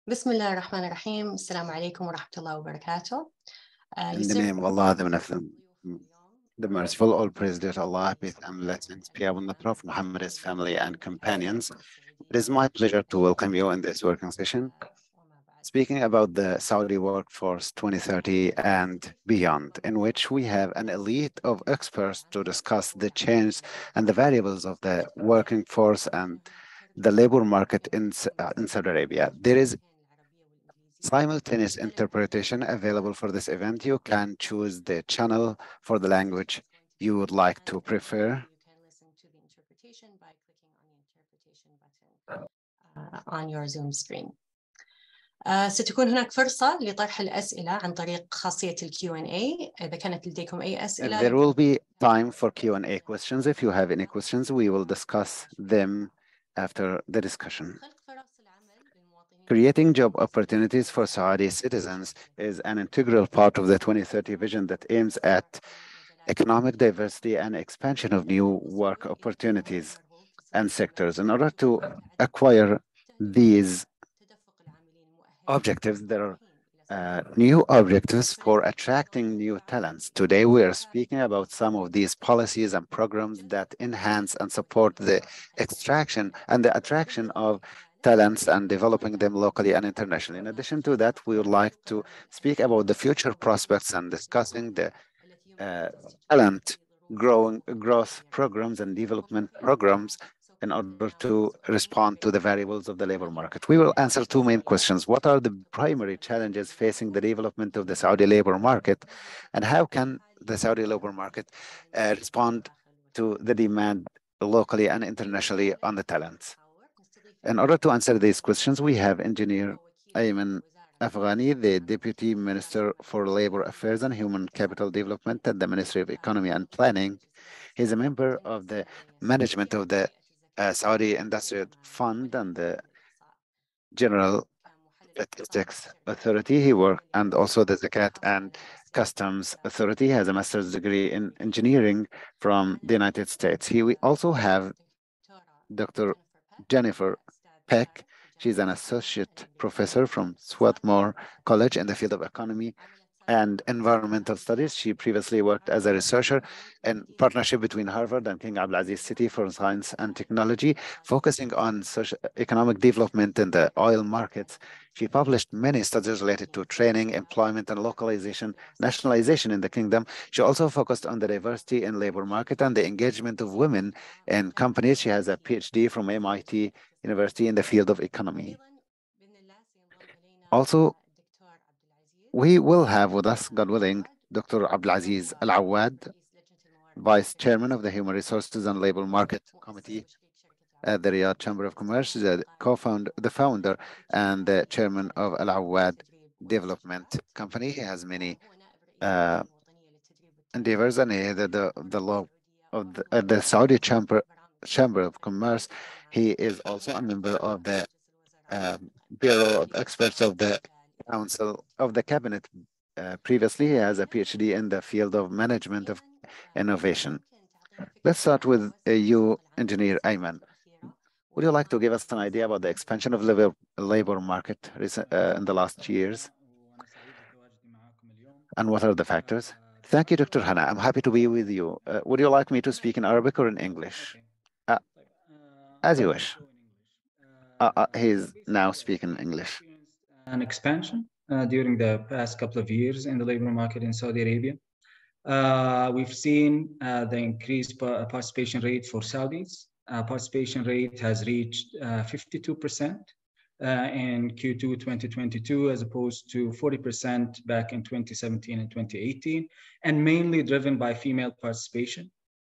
بسم الله الرحمن الرحيم. السلام عليكم ورحمة الله وبركاته. In the name of Allah, the merciful, all praise to Allah, peace and blessings be upon the Prophet Muhammad, his family and companions. It is my pleasure to welcome you in this working session, speaking about the Saudi workforce 2030 and beyond, in which we have an elite of experts to discuss the change and the variables of the working force and the labor market in Saudi Arabia. There is simultaneous interpretation available for this event. You can choose the channel for the language you would like to prefer. You can listen to the interpretation by clicking on the interpretation button on your Zoom screen. ستكون هناك فرصة لطرح الأسئلة عن طريق خاصية ال Q&A. إذا كانت لديكم أي أسئلة. There will be time for Q&A questions. If you have any questions, we will discuss them after the discussion. Creating job opportunities for Saudi citizens is an integral part of the 2030 vision that aims at economic diversity and expansion of new work opportunities and sectors. In order to acquire these objectives, there are new objectives for attracting new talents. Today, we are speaking about some of these policies and programs that enhance and support the extraction and the attraction of talents and developing them locally and internationally. In addition to that, we would like to speak about the future prospects and discussing the talent growth programs and development programs in order to respond to the variables of the labor market. We will answer two main questions. What are the primary challenges facing the development of the Saudi labor market, and how can the Saudi labor market respond to the demand locally and internationally on the talents? In order to answer these questions, we have Engineer Ayman Afghani, the Deputy Minister for Labor Affairs and Human Capital Development at the Ministry of Economy and Planning. He's a member of the management of the Saudi Industrial Fund and the General Statistics Authority. He worked, and also the Zakat and Customs Authority. He has a master's degree in engineering from the United States. We also have Dr. Jennifer Peck. She's an associate professor from Swarthmore College in the field of economy and environmental studies. She previously worked as a researcher in partnership between Harvard and King Abdulaziz City for Science and Technology, focusing on economic development in the oil markets. She published many studies related to training, employment, and nationalization in the kingdom. She also focused on the diversity in labor market and the engagement of women in companies. She has a PhD from MIT University in the field of economy. Also, we will have with us, God willing, Dr. Abdulaziz Al-Awad, Vice Chairman of the Human Resources and Labor Market Committee at the Riyadh Chamber of Commerce, the founder and the chairman of Al-Awad Development Company. He has many endeavors, and he is the law of the Saudi Chamber of Commerce. He is also a member of the Bureau of Experts of the Council of the Cabinet. Previously, he has a PhD in the field of management of innovation. Let's start with you, Engineer Ayman. Would you like to give us an idea about the expansion of the labor market in the last years? And what are the factors? Thank you, Dr. Hana. I'm happy to be with you. Would you like me to speak in Arabic or in English? As you wish. He's now speaking English. An expansion during the past couple of years in the labor market in Saudi Arabia. We've seen the increased participation rate for Saudis. Participation rate has reached 52% in Q2 2022, as opposed to 40% back in 2017 and 2018, and mainly driven by female participation.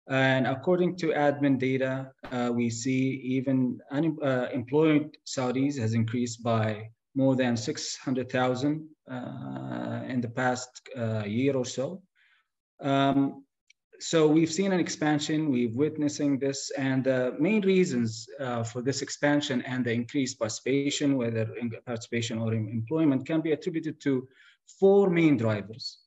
And according to admin data, we see even unemployed Saudis has increased by more than 600,000 in the past year or so. So we've seen an expansion, we're witnessing this, and the main reasons for this expansion and the increased participation, whether in participation or in employment, can be attributed to four main drivers.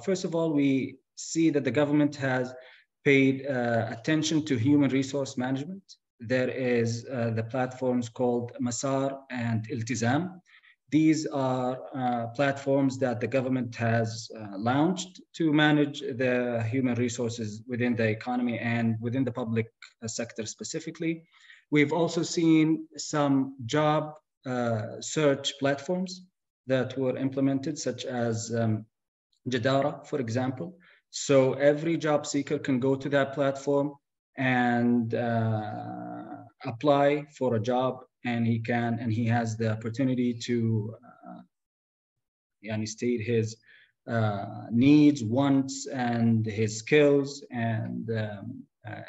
First of all, we see that the government has paid attention to human resource management. there is the platforms called Masar and Iltizam. These are platforms that the government has launched to manage the human resources within the economy and within the public sector specifically. We've also seen some job search platforms that were implemented, such as Jadara, for example. So every job seeker can go to that platform and apply for a job, and he has the opportunity to state his needs, wants, and his skills and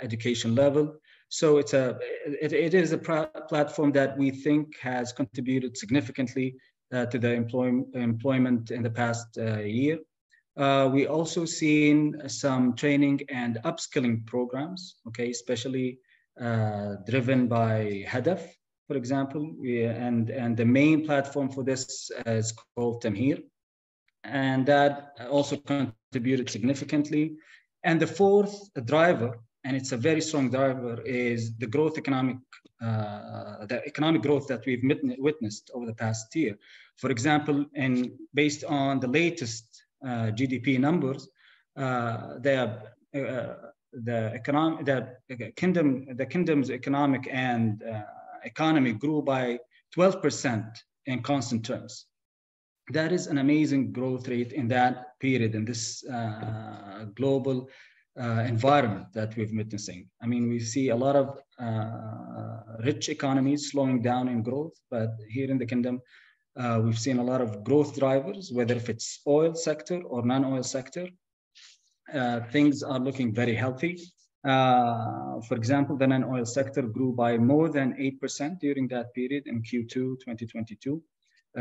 education level. So it is a platform that we think has contributed significantly to the employment in the past year. We also seen some training and upskilling programs, okay, especially driven by Hadaf, for example, and the main platform for this is called Tamhir, and that also contributed significantly. And the fourth driver, and it's a very strong driver, is the economic growth that we've witnessed over the past year. For example, based on the latest GDP numbers, the kingdom's economic and economy grew by 12% in constant terms. That is an amazing growth rate in that period, in this global environment that we're witnessing. I mean, we see a lot of rich economies slowing down in growth, but here in the kingdom, we've seen a lot of growth drivers, whether if it's oil sector or non-oil sector. Things are looking very healthy. For example, the non-oil sector grew by more than 8% during that period in Q2 2022,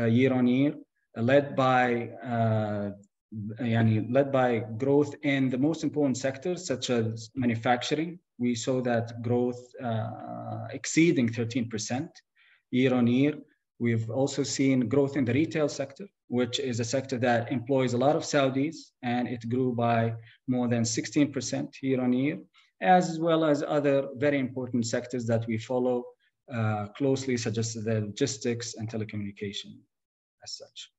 year on year, led by growth in the most important sectors, such as manufacturing. We saw that growth exceeding 13% year on year. We've also seen growth in the retail sector, which is a sector that employs a lot of Saudis, and it grew by more than 16% year on year, as well as other very important sectors that we follow closely, such as the logistics and telecommunication as such.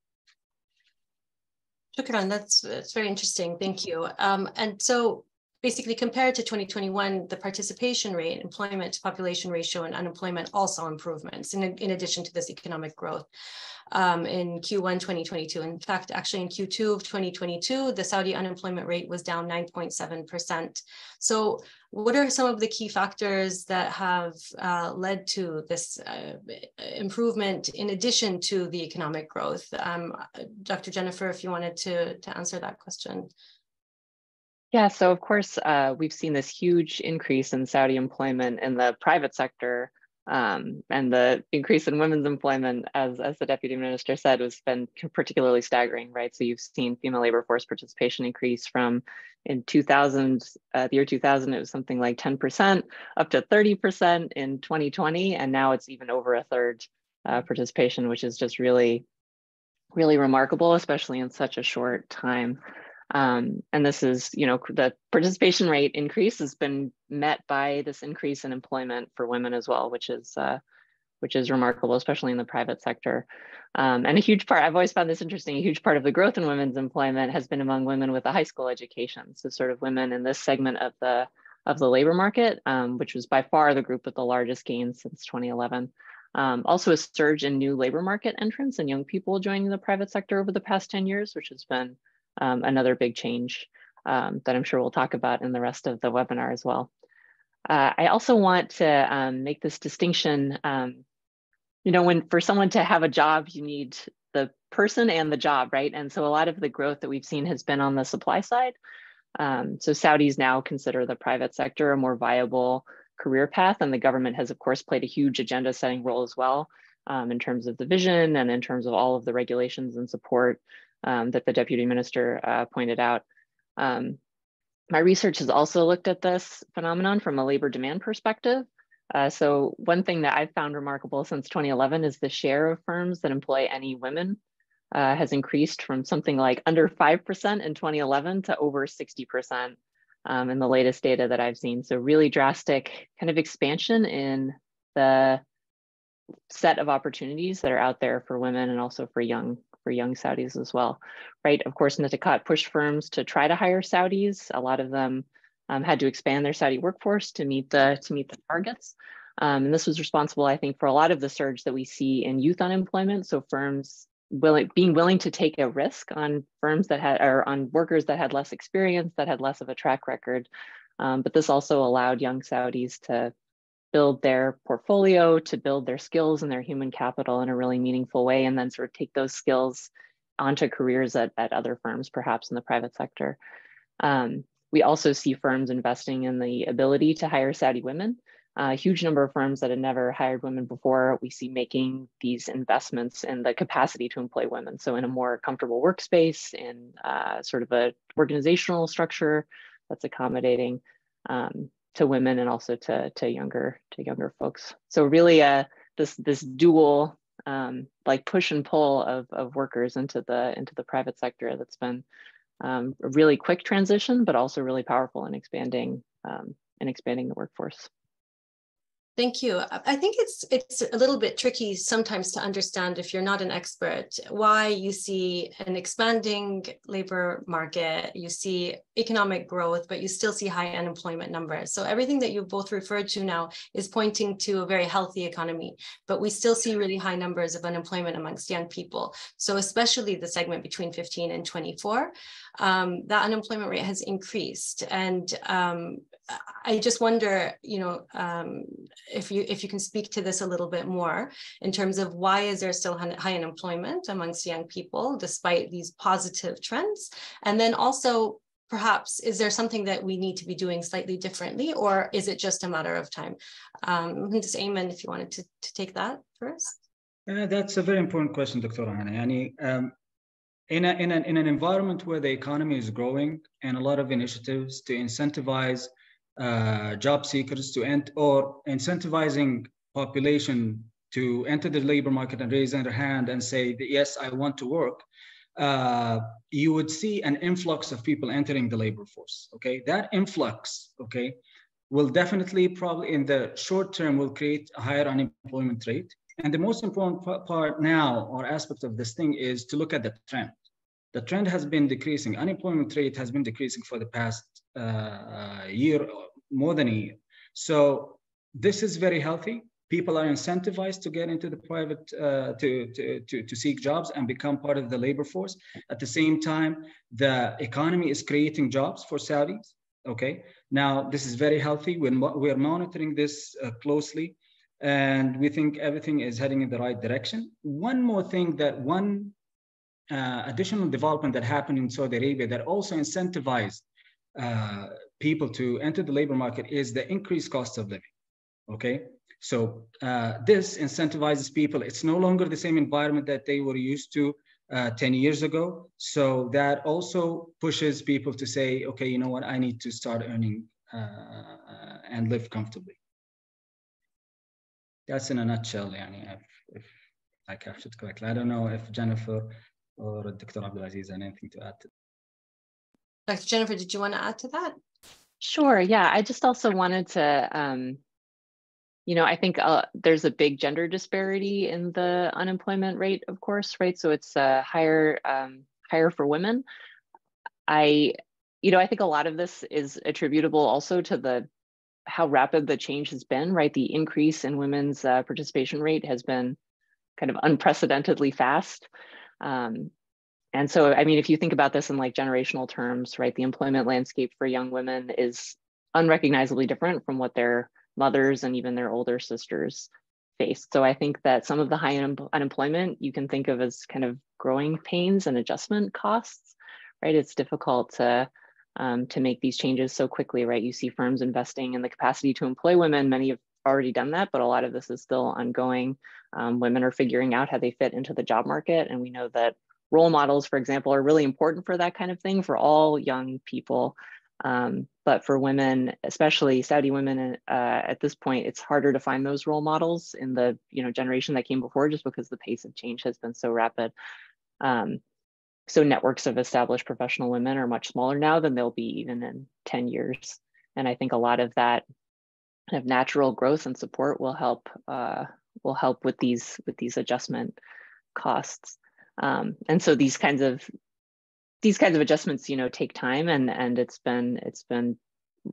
Shukran, that's very interesting. Thank you. And so basically compared to 2021, the participation rate, employment to population ratio, and unemployment also improvements in addition to this economic growth in Q1 2022. In fact, actually in Q2 of 2022, the Saudi unemployment rate was down 9.7%. So what are some of the key factors that have led to this improvement in addition to the economic growth? Dr. Jennifer, if you wanted to answer that question. Yeah, so of course, we've seen this huge increase in Saudi employment in the private sector, and the increase in women's employment, as the Deputy Minister said, has been particularly staggering, right? So you've seen female labor force participation increase from in 2000, the year 2000, it was something like 10%, up to 30% in 2020, and now it's even over a third participation, which is just really, really remarkable, especially in such a short time. And this is, the participation rate increase has been met by this increase in employment for women as well, which is remarkable, especially in the private sector. And a huge part, I've always found this interesting, a huge part of the growth in women's employment has been among women with a high school education. So sort of women in this segment of the labor market, which was by far the group with the largest gains since 2011. Also a surge in new labor market entrants and young people joining the private sector over the past 10 years, which has been another big change that I'm sure we'll talk about in the rest of the webinar as well. I also want to make this distinction, when for someone to have a job, you need the person and the job, right? And so a lot of the growth that we've seen has been on the supply side. So Saudis now consider the private sector a more viable career path, and the government has, of course, played a huge agenda setting role as well in terms of the vision and in terms of all of the regulations and support that the Deputy Minister pointed out. My research has also looked at this phenomenon from a labor demand perspective. So one thing that I've found remarkable since 2011 is the share of firms that employ any women has increased from something like under 5% in 2011 to over 60% in the latest data that I've seen. So really drastic kind of expansion in the set of opportunities that are out there for women and also for young Saudis as well, right? Of course, Nataqat pushed firms to try to hire Saudis. A lot of them had to expand their Saudi workforce to meet the targets. And this was responsible, I think, for a lot of the surge that we see in youth unemployment. So firms being willing to take a risk on firms that had, or on workers that had less experience, that had less of a track record. But this also allowed young Saudis to build their portfolio, to build their skills and their human capital in a really meaningful way, and then sort of take those skills onto careers at other firms, perhaps in the private sector. We also see firms investing in the ability to hire Saudi women. A huge number of firms that had never hired women before, we see making these investments in the capacity to employ women. So in a more comfortable workspace, in sort of a organizational structure that's accommodating to women and also to younger folks. So really this dual like push and pull of workers into the private sector that's been a really quick transition, but also really powerful in expanding the workforce. Thank you. I think it's a little bit tricky sometimes to understand, if you're not an expert, why you see an expanding labor market, you see economic growth, but you still see high unemployment numbers. So everything that you both referred to now is pointing to a very healthy economy, but we still see really high numbers of unemployment amongst young people. So especially the segment between 15 and 24, that unemployment rate has increased. And I just wonder, if you can speak to this a little bit more in terms of why is there still high unemployment amongst young people despite these positive trends? And then also, perhaps, is there something that we need to be doing slightly differently, or is it just a matter of time? Mrs. Ayman, if you wanted to take that first. That's a very important question, Dr. Hana. In an environment where the economy is growing and a lot of initiatives to incentivize job seekers or incentivizing population to enter the labor market and raise their hand and say, yes, I want to work, you would see an influx of people entering the labor force, okay? That influx, okay, will definitely probably in the short term will create a higher unemployment rate. And the most important part now, or aspect of this thing, is to look at the trend. The trend has been decreasing. Unemployment rate has been decreasing for the past year, more than a year. So this is very healthy. People are incentivized to get into the private, to seek jobs and become part of the labor force. At the same time, the economy is creating jobs for Saudis. Okay, now this is very healthy. We're monitoring this closely, and we think everything is heading in the right direction. One more thing, additional development that happened in Saudi Arabia that also incentivized people to enter the labor market is the increased cost of living. Okay, so this incentivizes people. It's no longer the same environment that they were used to 10 years ago. So that also pushes people to say, okay, you know what, I need to start earning and live comfortably. That's in a nutshell, if I captured it correctly. I don't know if Jennifer or Dr. Abdulaziz had anything to add to that. Dr. Jennifer, did you want to add to that? Sure, yeah. I just also wanted to, I think there's a big gender disparity in the unemployment rate, of course, right? So it's higher for women. I think a lot of this is attributable also to how rapid the change has been, right? The increase in women's participation rate has been kind of unprecedentedly fast. And so, I mean, if you think about this in like generational terms, right, the employment landscape for young women is unrecognizably different from what their mothers and even their older sisters faced. So I think that some of the high unemployment you can think of as kind of growing pains and adjustment costs, right? It's difficult to make these changes so quickly, right? You see firms investing in the capacity to employ women. Many have already done that, but a lot of this is still ongoing. Women are figuring out how they fit into the job market. And we know that role models, for example, are really important for that kind of thing for all young people. But for women, especially Saudi women, at this point, it's harder to find those role models in the generation that came before, just because the pace of change has been so rapid. So networks of established professional women are much smaller now than they'll be even in 10 years. And I think a lot of that kind of natural growth and support will help with these adjustment costs. And so these kinds of adjustments, take time, and it's been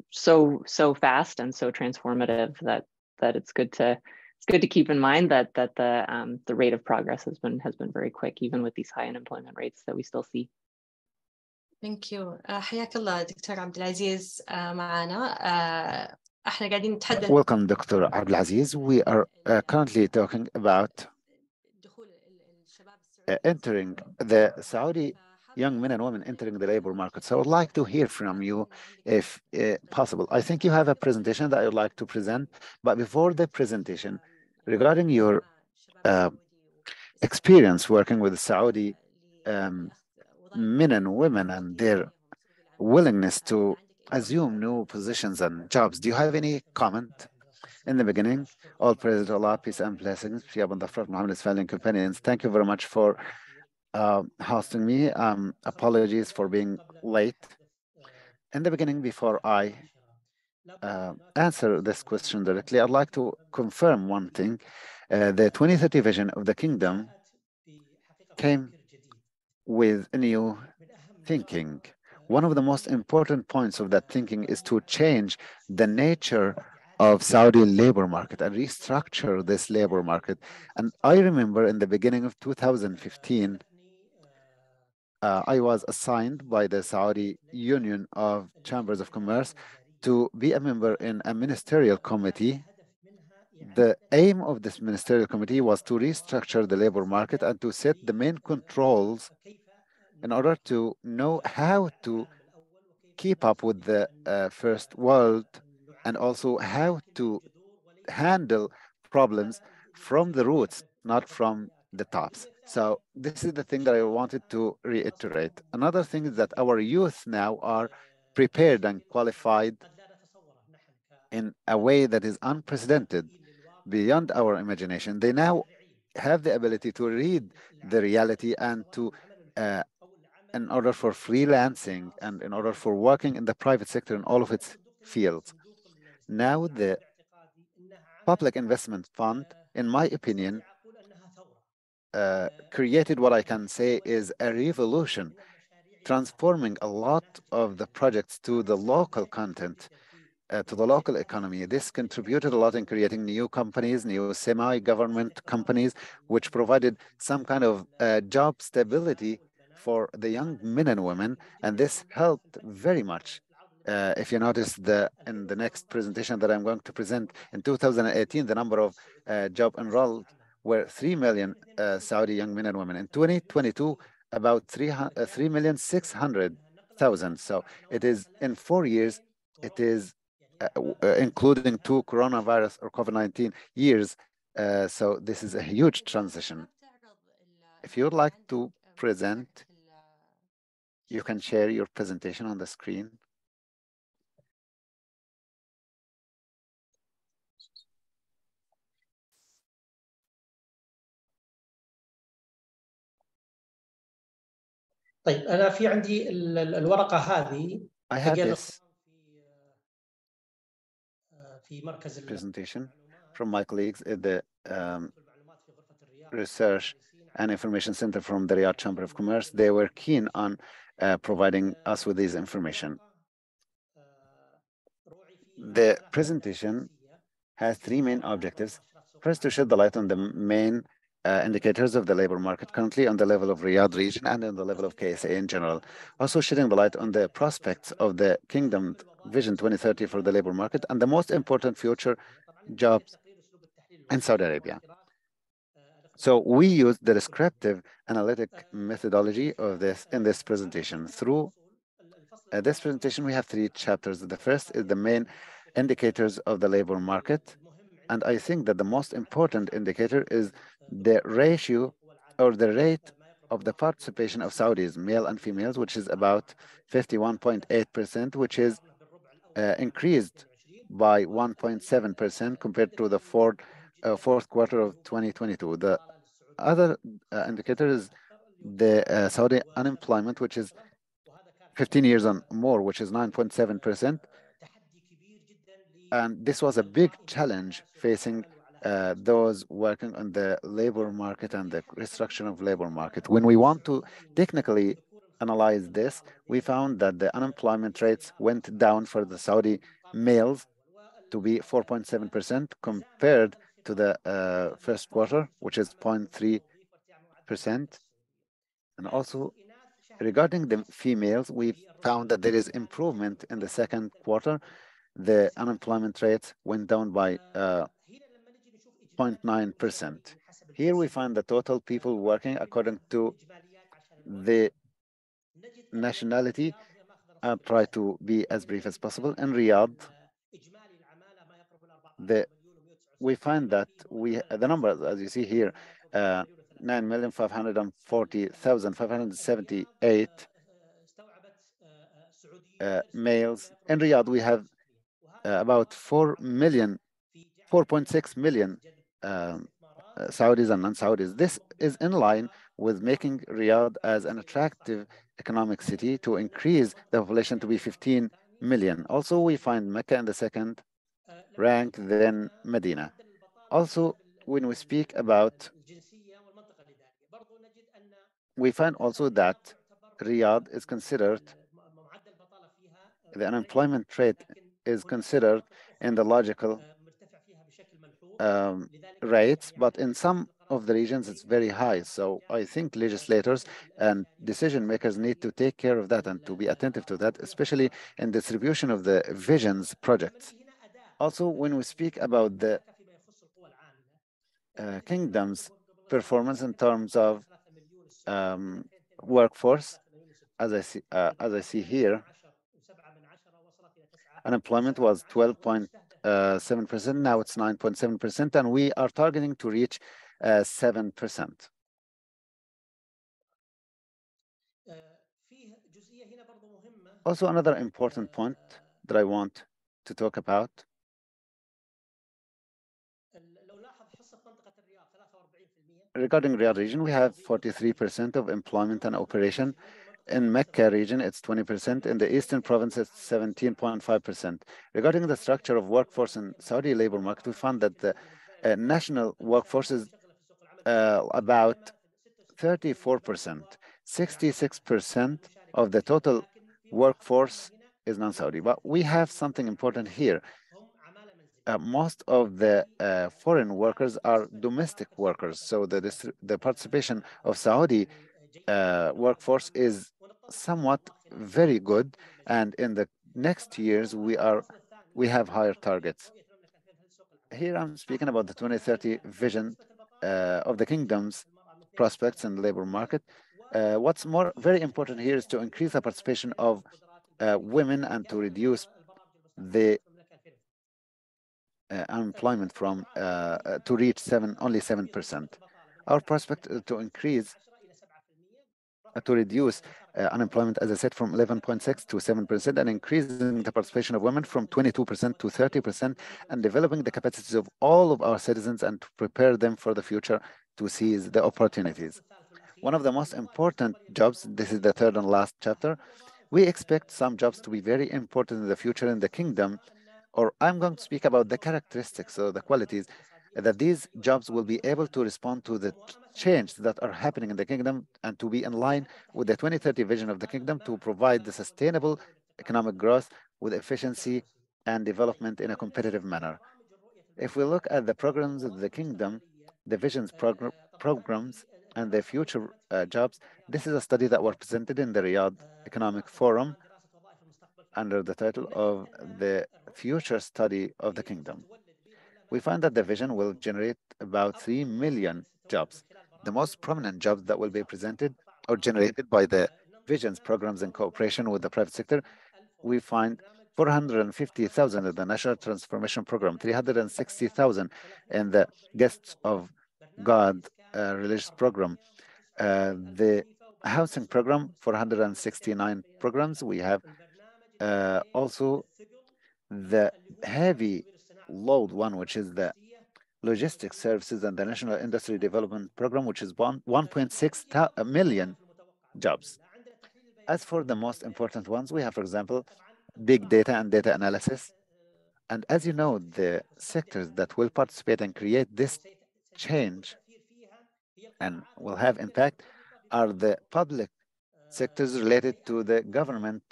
so fast and so transformative that it's good to keep in mind that the rate of progress has been very quick, even with these high unemployment rates that we still see. Thank you. حياك الله دكتور عبد العزيز معنا. احنا قاعدين نتحدث. Welcome, Dr. Abdelaziz. We are currently talking about entering the Saudi young men and women entering the labor market. So I would like to hear from you if possible. I think you have a presentation that I would like to present, but before the presentation, regarding your experience working with Saudi men and women and their willingness to assume new positions and jobs, do you have any comment? In the beginning, all praise to Allah, peace and blessings be upon the Prophet Muhammad's family and companions. Thank you very much for hosting me. Apologies for being late. In the beginning, before I answer this question directly, I'd like to confirm one thing. The 2030 vision of the kingdom came with a new thinking. One of the most important points of that thinking is to change the nature of Saudi labor market and restructure this labor market. And I remember in the beginning of 2015, I was assigned by the Saudi Union of Chambers of Commerce to be a member in a ministerial committee. The aim of this ministerial committee was to restructure the labor market and to set the main controls in order to know how to keep up with the first world, and also how to handle problems from the roots, not from the tops. So this is the thing that I wanted to reiterate. Another thing is that our youth now are prepared and qualified in a way that is unprecedented, beyond our imagination. They now have the ability to read the reality and to in order for freelancing and in order for working in the private sector in all of its fields. Now the Public Investment Fund, in my opinion, created what I can say is a revolution, transforming a lot of the projects to the local content, to the local economy. This contributed a lot in creating new companies, new semi-government companies, which provided some kind of job stability for the young men and women, and this helped very much. If you notice in the next presentation that I'm going to present, in 2018, the number of job enrolled were 3 million Saudi young men and women. In 2022, about 3,600,000. So it is in 4 years, it is including 2 coronavirus or COVID-19 years. So this is a huge transition. If you would like to present, you can share your presentation on the screen. طيب أنا في عندي الورقة هذه. I have this presentation from my colleagues at the Research and Information Center from the Riyadh Chamber of Commerce. They were keen on providing us with this information. The presentation has 3 main objectives. First, to shed the light on the main indicators of the labor market currently on the level of Riyadh region and on the level of KSA in general. Also shedding the light on the prospects of the Kingdom Vision 2030 for the labor market and the most important future jobs in Saudi Arabia. So we use the descriptive analytic methodology of this in this presentation. Through this presentation, we have 3 chapters. The first is the main indicators of the labor market. And I think that the most important indicator is the ratio or the rate of the participation of Saudis, male and females, which is about 51.8%, which is increased by 1.7% compared to the fourth quarter of 2022. The other indicator is the Saudi unemployment, which is 15 years and more, which is 9.7%. And this was a big challenge facing those working on the labor market and the restructuring of labor market. When we want to technically analyze this, we found that the unemployment rates went down for the Saudi males to be 4.7% compared to the first quarter, which is 0.3%. And also regarding the females, we found that there is improvement in the second quarter. The unemployment rate went down by 0.9%. Here we find the total people working according to the nationality. I'll try to be as brief as possible. In Riyadh, we find that the numbers, as you see here, 9,540,578 males. In Riyadh, we have about 4.6 million Saudis and non-Saudis. This is in line with making Riyadh as an attractive economic city to increase the population to be 15 million. Also, we find Mecca in the second rank, then Medina. Also, when we speak about, we find also that Riyadh is considered, the unemployment rate is considered in the logical rates, but in some of the regions it's very high. So I think legislators and decision makers need to take care of that and to be attentive to that, especially in distribution of the visions projects. Also, when we speak about the kingdom's performance in terms of workforce, as I see here, unemployment was 12.7%. Now it's 9.7%, and we are targeting to reach 7%. Also, another important point that I want to talk about. Regarding Riyadh region, we have 43% of employment and operation. In Mecca region, it's 20%. In the Eastern province, it's 17.5%. Regarding the structure of workforce in Saudi labor market, we found that the national workforce is about 34%. 66% of the total workforce is non-Saudi. But we have something important here. Most of the foreign workers are domestic workers. So the participation of Saudi workforce is somewhat very good. And in the next years, we have higher targets. Here I'm speaking about the 2030 vision of the kingdom's prospects in the labor market. What's very important here is to increase the participation of women and to reduce the unemployment from to reach only 7%. Our prospect is to increase to reduce unemployment, as I said, from 11.6 to 7%, and increasing the participation of women from 22% to 30%, and developing the capacities of all of our citizens and to prepare them for the future to seize the opportunities. One of the most important jobs, this is the third and last chapter, we expect some jobs to be very important in the future in the kingdom, or I'm going to speak about the characteristics or the qualities that these jobs will be able to respond to the changes that are happening in the kingdom and to be in line with the 2030 vision of the kingdom to provide the sustainable economic growth with efficiency and development in a competitive manner. If we look at the programs of the kingdom, the visions programs and the future jobs, this is a study that was presented in the Riyadh Economic Forum under the title of the future study of the kingdom. We find that the vision will generate about 3 million jobs. The most prominent jobs that will be presented or generated by the visions programs in cooperation with the private sector, we find 450,000 in the National Transformation Program, 360,000 in the Guests of God religious program. The housing program, 469 programs. We have also the heavy load one, which is the logistics services and the National Industry Development Program, which is 1.6 million jobs. As for the most important ones, we have, for example, big data and data analysis. And as you know, the sectors that will participate and create this change and will have impact are the public sectors related to the government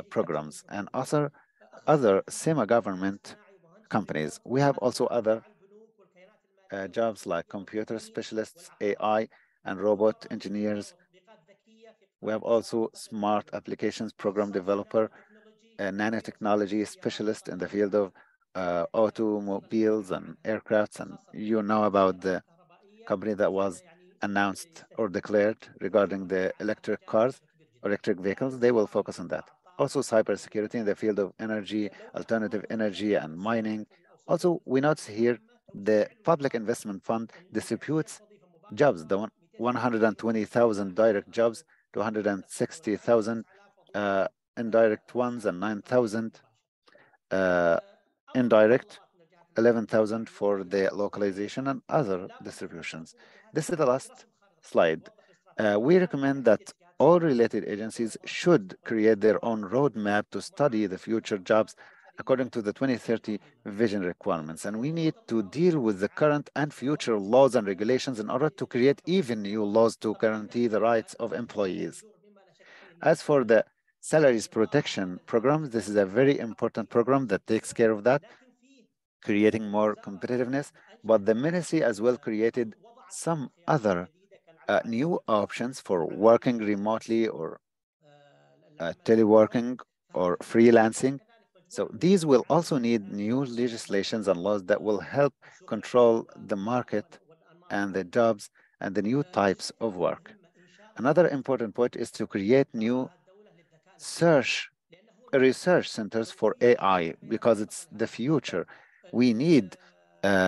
programs and other semi-government companies. We have also other jobs like computer specialists, AI, and robot engineers. We have also smart applications program developer, a nanotechnology specialist in the field of automobiles and aircrafts. And you know about the company that was announced or declared regarding the electric cars, electric vehicles. They will focus on that. Also cybersecurity in the field of energy, alternative energy, and mining. Also, we notice here the Public Investment Fund distributes jobs, the 120,000 direct jobs, 260,000 indirect ones, and 9,000 indirect, 11,000 for the localization and other distributions. This is the last slide. We recommend that all related agencies should create their own roadmap to study the future jobs according to the 2030 vision requirements. And we need to deal with the current and future laws and regulations in order to create even new laws to guarantee the rights of employees. As for the salaries protection programs, this is a very important program that takes care of that, creating more competitiveness, but the ministry as well created some other new options for working remotely or teleworking or freelancing. So these will also need new legislations and laws that will help control the market and the jobs and the new types of work. Another important point is to create new research centers for AI because it's the future. We need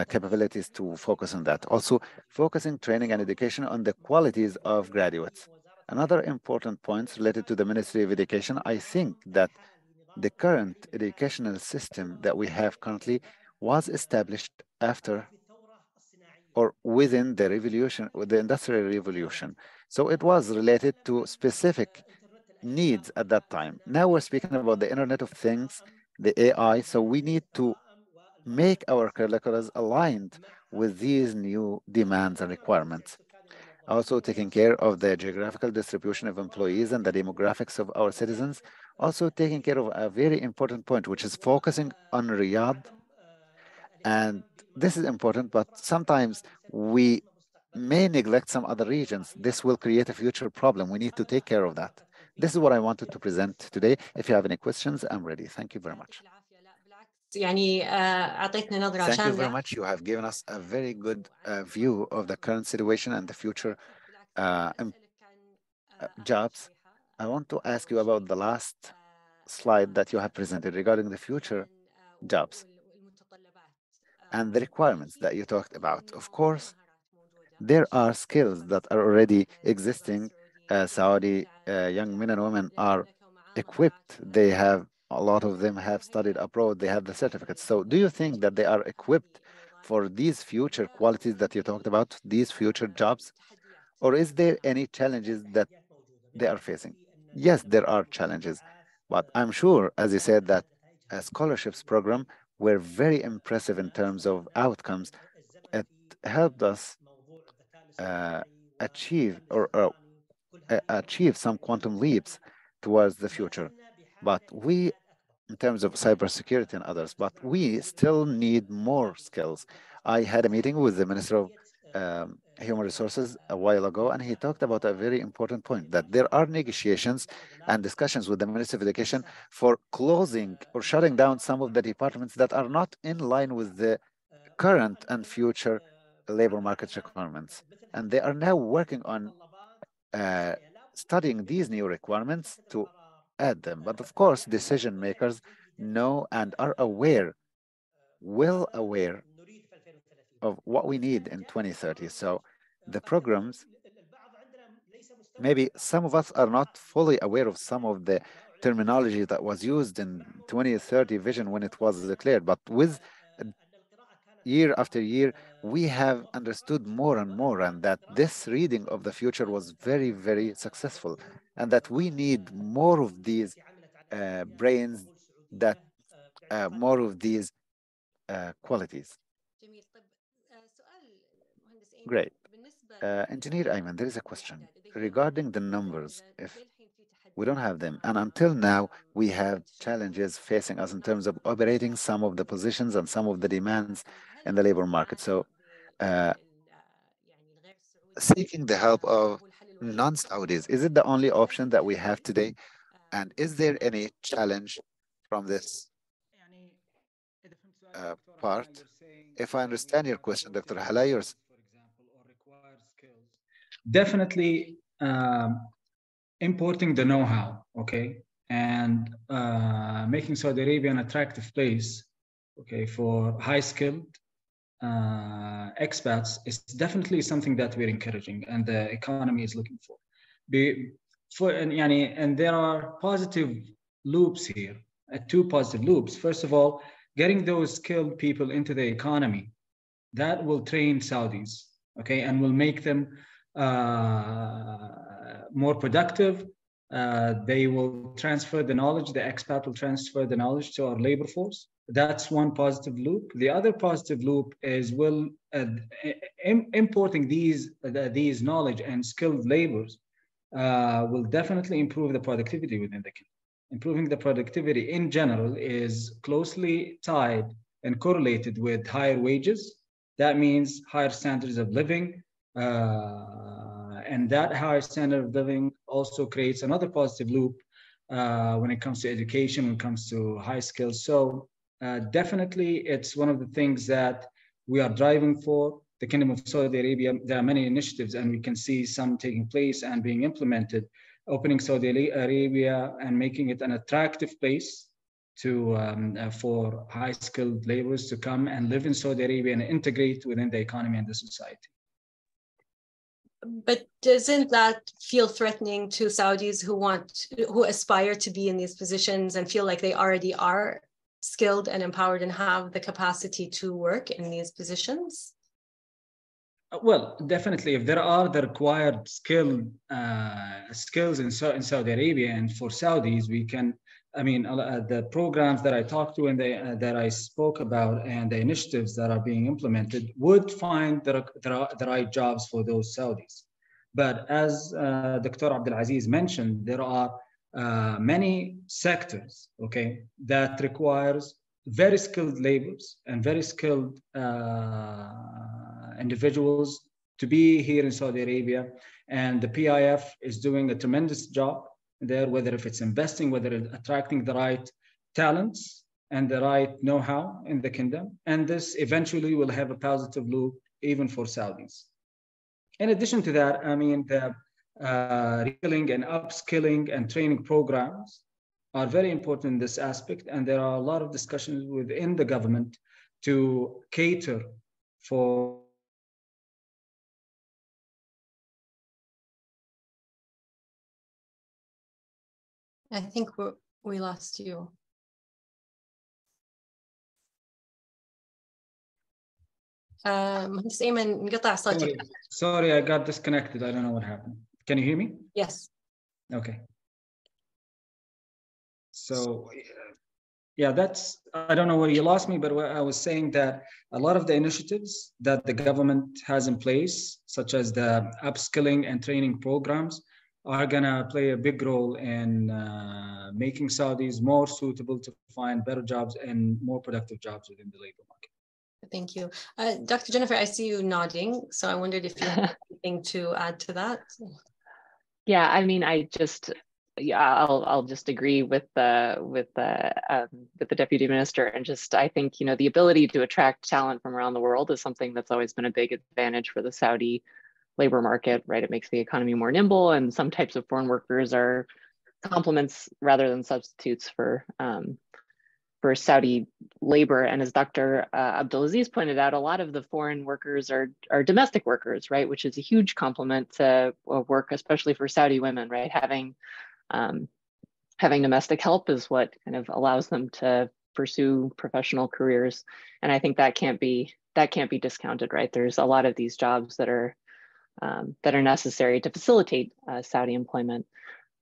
capabilities to focus on that. Also, focusing training and education on the qualities of graduates. Another important point related to the Ministry of Education, I think that the current educational system that we have currently was established after or within the revolution, with the Industrial Revolution. So it was related to specific needs at that time. Now we're speaking about the Internet of Things, the AI, so we need to make our curriculums aligned with these new demands and requirements. Also taking care of the geographical distribution of employees and the demographics of our citizens. Also taking care of a very important point, which is focusing on Riyadh. And this is important, but sometimes we may neglect some other regions. This will create a future problem. We need to take care of that. This is what I wanted to present today. If you have any questions, I'm ready. Thank you very much. Thank you very much. You have given us a very good view of the current situation and the future jobs. I want to ask you about the last slide that you have presented regarding the future jobs and the requirements that you talked about. Of course, there are skills that are already existing. Saudi young men and women are equipped. They have, a lot of them have studied abroad. They have the certificates. So do you think that they are equipped for these future qualities that you talked about, these future jobs? Or is there any challenges that they are facing? Yes, there are challenges, but I'm sure, as you said, that a scholarships program were very impressive in terms of outcomes. It helped us achieve some quantum leaps towards the future. But we, in terms of cybersecurity and others, but we still need more skills. I had a meeting with the Minister of Human Resources a while ago, and he talked about a very important point, that there are negotiations and discussions with the Ministry of Education for closing or shutting down some of the departments that are not in line with the current and future labor market requirements. And they are now working on studying these new requirements to add them. But of course, decision makers know and are aware, well aware of what we need in 2030. So the programs, maybe some of us are not fully aware of some of the terminology that was used in 2030 vision when it was declared, but with year after year, we have understood more and more, and that this reading of the future was very, very successful, and that we need more of these brains, that more of these qualities. Great. Engineer Ayman, there is a question regarding the numbers. If we don't have them, and until now, we have challenges facing us in terms of operating some of the positions and some of the demands in the labor market. So, seeking the help of non-Saudis, is it the only option that we have today? And is there any challenge from this part? If I understand your question, Dr. Hala, yours. Definitely importing the know-how, okay, and making Saudi Arabia an attractive place, okay, for high-skilled expats is definitely something that we're encouraging and the economy is looking for. And there are positive loops here, two positive loops. First of all, getting those skilled people into the economy, that will train Saudis, okay, and will make them more productive. They will transfer the knowledge, the expat will transfer the knowledge to our labor force. That's one positive loop. The other positive loop is importing these knowledge and skilled labors will definitely improve the productivity within the kingdom. Improving the productivity in general is closely tied and correlated with higher wages. That means higher standards of living, and that higher standard of living also creates another positive loop when it comes to education, when it comes to high skills. So definitely it's one of the things that we are driving for. The Kingdom of Saudi Arabia, there are many initiatives and we can see some taking place and being implemented, opening Saudi Arabia and making it an attractive place to for high-skilled laborers to come and live in Saudi Arabia and integrate within the economy and the society. But doesn't that feel threatening to Saudis who aspire to be in these positions and feel like they already are skilled and empowered and have the capacity to work in these positions? Well, definitely, if there are the required skills in Saudi Arabia and for Saudis, we can. I mean, the programs that I talked to and that I spoke about and the initiatives that are being implemented would find the right jobs for those Saudis. But as Dr. Abdulaziz mentioned, there are many sectors, okay, that requires very skilled laborers and very skilled individuals to be here in Saudi Arabia. And the PIF is doing a tremendous job there, whether if it's investing, whether it's attracting the right talents and the right know-how in the kingdom. And this eventually will have a positive loop even for Saudis. In addition to that, I mean, the reskilling and upskilling and training programs are very important in this aspect. And there are a lot of discussions within the government to cater for I think we lost you. مهندس أيمن انقطع صوتك. Sorry, I got disconnected. I don't know what happened. Can you hear me? Yes. Okay. So, yeah, I don't know where you lost me, but I was saying that a lot of the initiatives that the government has in place, such as the upskilling and training programs, are going to play a big role in making Saudis more suitable to find better jobs and more productive jobs within the labor market. Thank you. Dr. Jennifer, I see you nodding, so I wondered if you have anything to add to that. Yeah, I mean, I'll just agree with the deputy minister, and just I think the ability to attract talent from around the world is something that's always been a big advantage for the Saudi labor market, right? It makes the economy more nimble, and some types of foreign workers are complements rather than substitutes for Saudi labor. And as Dr. Abdulaziz pointed out, a lot of the foreign workers are domestic workers, right? Which is a huge complement to work, especially for Saudi women, right? Having domestic help is what kind of allows them to pursue professional careers. And I think that can't be that can't be discounted, right? There's a lot of these jobs that are necessary to facilitate Saudi employment.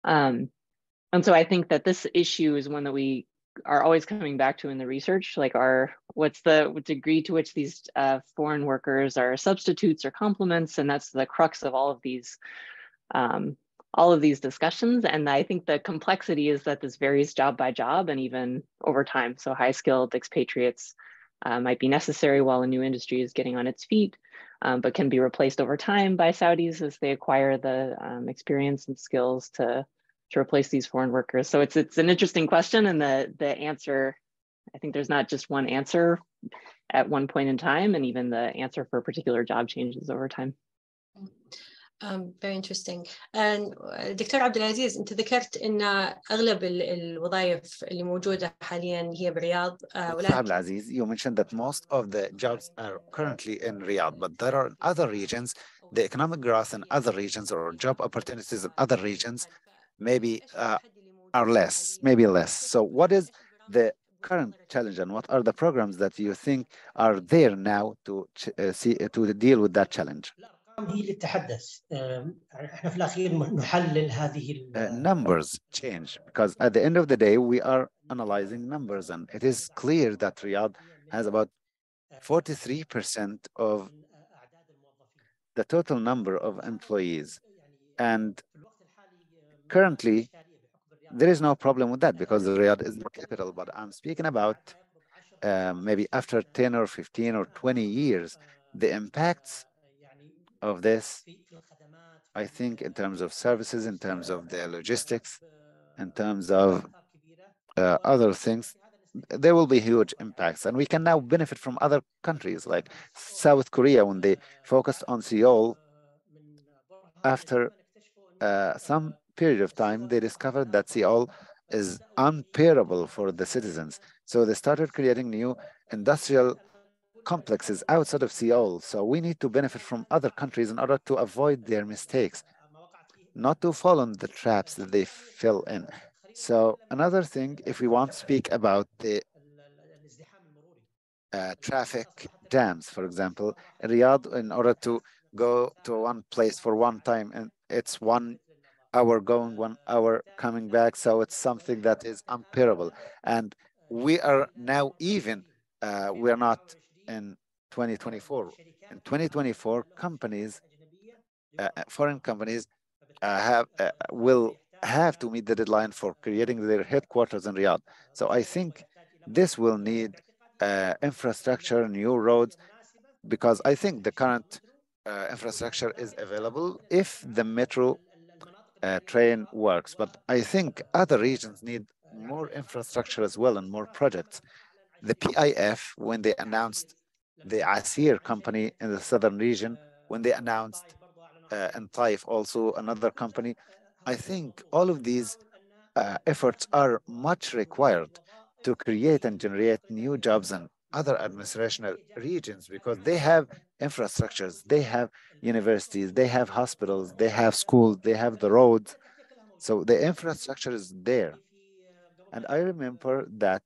And so I think that this issue is one that we are always coming back to in the research, like what's the degree to which these foreign workers are substitutes or complements, and that's the crux of all of these discussions. And I think the complexity is that this varies job by job and even over time. So high-skilled expatriates might be necessary while a new industry is getting on its feet, but can be replaced over time by Saudis as they acquire the experience and skills to replace these foreign workers. So it's an interesting question, and the answer, I think there's not just one answer at one point in time, and even the answer for a particular job changes over time. Very interesting. دكتور عبد العزيز، أنت ذكرت إن أغلب الوظائف اللي موجودة حاليا هي بالرياض. Dr. Abdul Aziz, you mentioned that most of the jobs are currently in Riyadh, but there are other regions, the economic growth in other regions or job opportunities in other regions maybe are less, maybe less. So what is the current challenge, and what are the programs that you think are there now to deal with that challenge? هي اللي تتحدث. احنا في الاخير نحلل هذه numbers change, because at the end of the day we are analyzing numbers, and it is clear that Riyadh has about 43% of the total number of employees, and currently there is no problem with that because Riyadh is the capital. But I'm speaking about maybe after 10 or 15 or 20 years, the impacts of this, I think, in terms of services, in terms of the logistics, in terms of other things, there will be huge impacts. And we can now benefit from other countries like South Korea. When they focused on Seoul, after some period of time, they discovered that Seoul is unbearable for the citizens. So they started creating new industrial complexes outside of Seoul. So we need to benefit from other countries in order to avoid their mistakes, not to fall in the traps that they fell in. So another thing, if we want to speak about the traffic jams, for example, in Riyadh, in order to go to one place for one time, and it's 1 hour going, 1 hour coming back. So it's something that is unbearable. And we are now even, we are not in 2024. In 2024, companies, foreign companies will have to meet the deadline for creating their headquarters in Riyadh. So I think this will need infrastructure, new roads, because I think the current infrastructure is available if the metro train works. But I think other regions need more infrastructure as well and more projects. The PIF, when they announced the Asir company in the southern region, when they announced and Taif also another company, I think all of these efforts are much required to create and generate new jobs in other administrational regions, because they have infrastructures, they have universities, they have hospitals, they have schools, they have the roads. So the infrastructure is there. And I remember that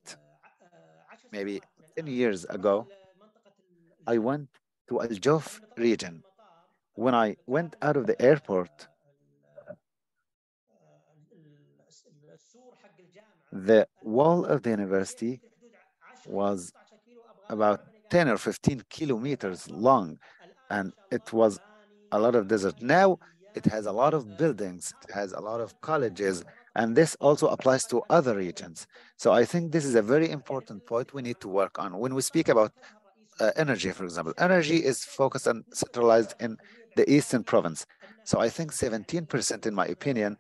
maybe 10 years ago, I went to Al Jof region. When I went out of the airport, the wall of the university was about 10 or 15 kilometers long, and it was a lot of desert. Now it has a lot of buildings, it has a lot of colleges, and this also applies to other regions. So I think this is a very important point we need to work on. When we speak about energy, for example, energy is focused and centralized in the Eastern province. So I think 17%, in my opinion,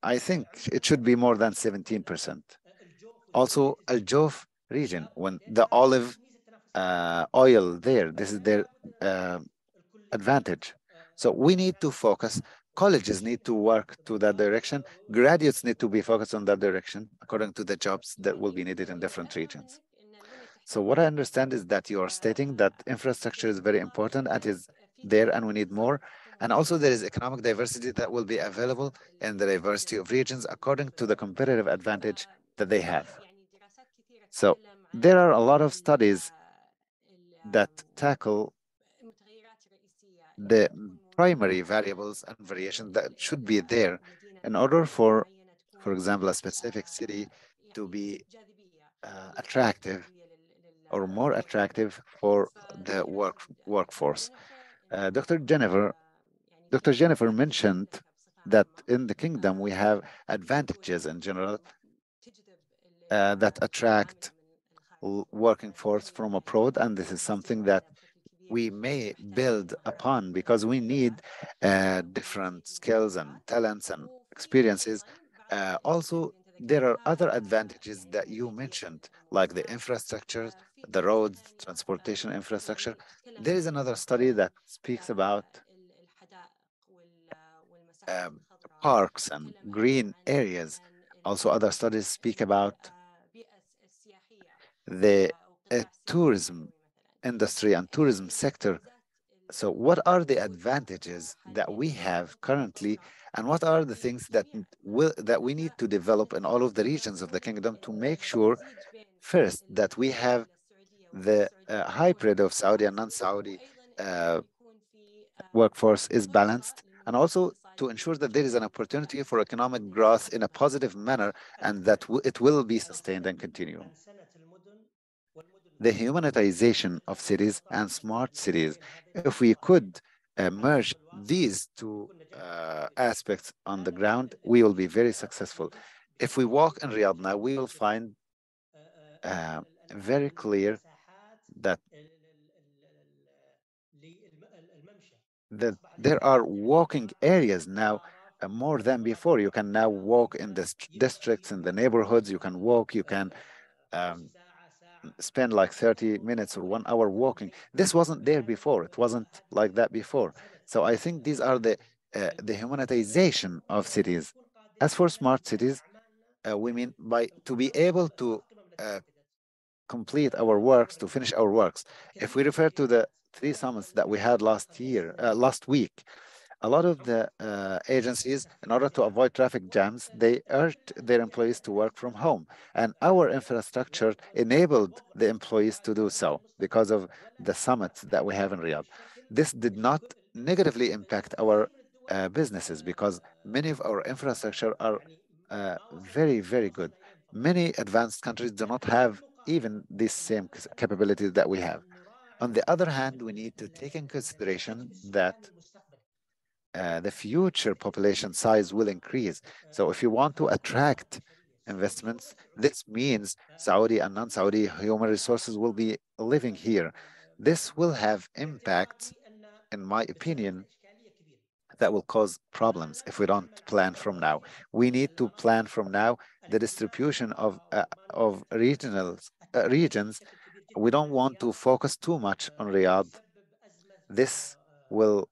I think it should be more than 17%. Also, Al Jof region, when the olive oil there, this is their advantage. So we need to focus. Colleges need to work to that direction. Graduates need to be focused on that direction according to the jobs that will be needed in different regions. So what I understand is that you are stating that infrastructure is very important and is there, and we need more. And also there is economic diversity that will be available in the diversity of regions according to the competitive advantage that they have. So there are a lot of studies that tackle the primary variables and variations that should be there in order for example, a specific city to be attractive or more attractive for the workforce. Dr. Jennifer mentioned that in the kingdom we have advantages in general that attract working force from abroad, and this is something that we may build upon because we need different skills and talents and experiences. Also, there are other advantages that you mentioned, like the infrastructure, the roads, transportation infrastructure. There is another study that speaks about um, parks and green areas. Also, other studies speak about the tourism industry and tourism sector. So what are the advantages that we have currently, and what are the things that we need to develop in all of the regions of the kingdom to make sure, first, that we have the hybrid of Saudi and non-Saudi workforce is balanced, and also to ensure that there is an opportunity for economic growth in a positive manner and that it will be sustained and continue. The humanization of cities and smart cities, if we could merge these two aspects on the ground, we will be very successful. If we walk in Riyadh now, we will find very clear that there are walking areas now more than before. You can now walk in the districts, in the neighborhoods. You can walk, you can spend like 30 minutes or 1 hour walking. This wasn't there before. It wasn't like that before. So I think these are the humanization of cities. As for smart cities, we mean by to be able to complete our works, to finish our works. If we refer to the 3 summits that we had last week, a lot of the agencies, in order to avoid traffic jams, they urged their employees to work from home. And our infrastructure enabled the employees to do so because of the summits that we have in Riyadh. This did not negatively impact our businesses because many of our infrastructure are very, very good. Many advanced countries do not have even these same capabilities that we have. On the other hand, we need to take in consideration that the future population size will increase. So if you want to attract investments, this means Saudi and non-Saudi human resources will be living here. This will have impacts, in my opinion, that will cause problems if we don't plan from now. We need to plan from now the distribution of regions. We don't want to focus too much on Riyadh. This will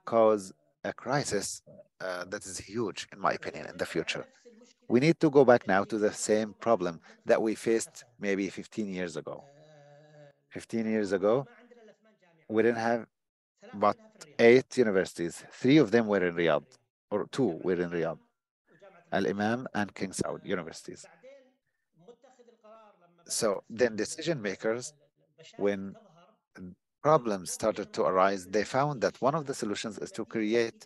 cause a crisis that is huge, in my opinion, in the future. We need to go back now to the same problem that we faced maybe 15 years ago. 15 years ago, we didn't have but 8 universities. 3 of them were in Riyadh, or 2 were in Riyadh, Al-Imam and King Saud universities. So then decision makers, when problems started to arise, they found that one of the solutions is to create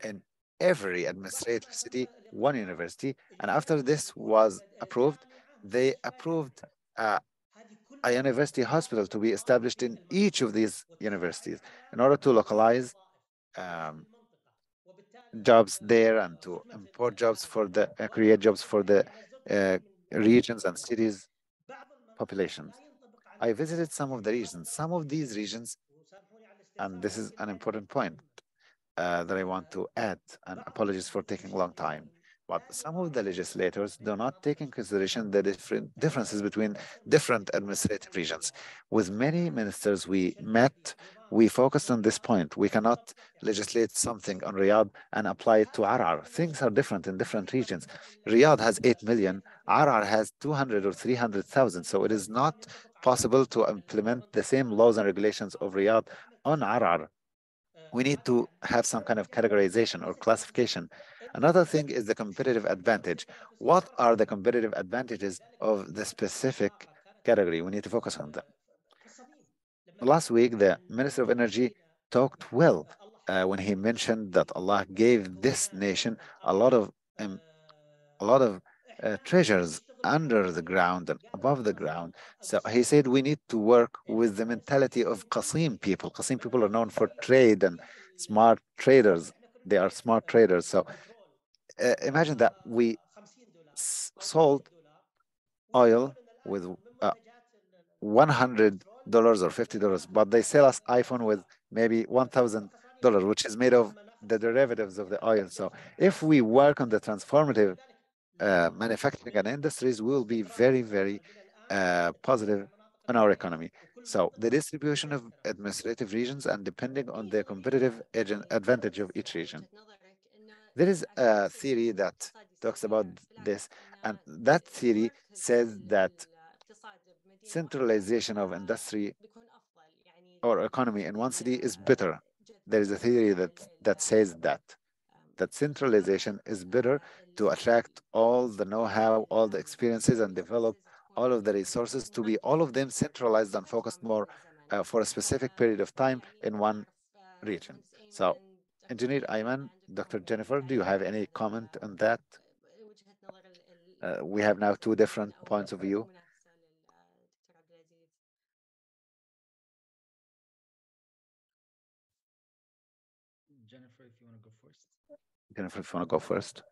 in every administrative city 1 university. And after this was approved, they approved a university hospital to be established in each of these universities in order to localize jobs there and to import jobs for the create jobs for the regions and cities populations. I visited some of the regions. Some of these regions, and this is an important point that I want to add, and apologies for taking a long time, but some of the legislators do not take in consideration the differences between different administrative regions. With many ministers we met, we focused on this point. We cannot legislate something on Riyadh and apply it to Arar. Things are different in different regions. Riyadh has 8 million, Arar has 200 or 300,000. So it is not possible to implement the same laws and regulations of Riyadh on Arar. We need to have some kind of categorization or classification. Another thing is the competitive advantage. What are the competitive advantages of the specific category? We need to focus on them. last week, the Minister of Energy talked well when he mentioned that Allah gave this nation a lot of treasures under the ground and above the ground. So he said we need to work with the mentality of Qasim people. Qasim people are known for trade and smart traders. They are smart traders. So imagine that we sold oil with $100 or $50, but they sell us iPhone with maybe $1,000, which is made of the derivatives of the oil. So if we work on the transformative manufacturing and industries, we will be very, very positive on our economy. So the distribution of administrative regions and depending on the competitive advantage of each region. There is a theory that talks about this, and that theory says that centralization of industry or economy in one city is better. There is a theory that says that centralization is better to attract all the know-how, all the experiences, and develop all of the resources to be all of them centralized and focused more for a specific period of time in one region. So, Engineer Ayman, Dr. Jennifer, do you have any comment on that? We have now two different points of view. Jennifer, if you want to go first. Jennifer, if you want to go first.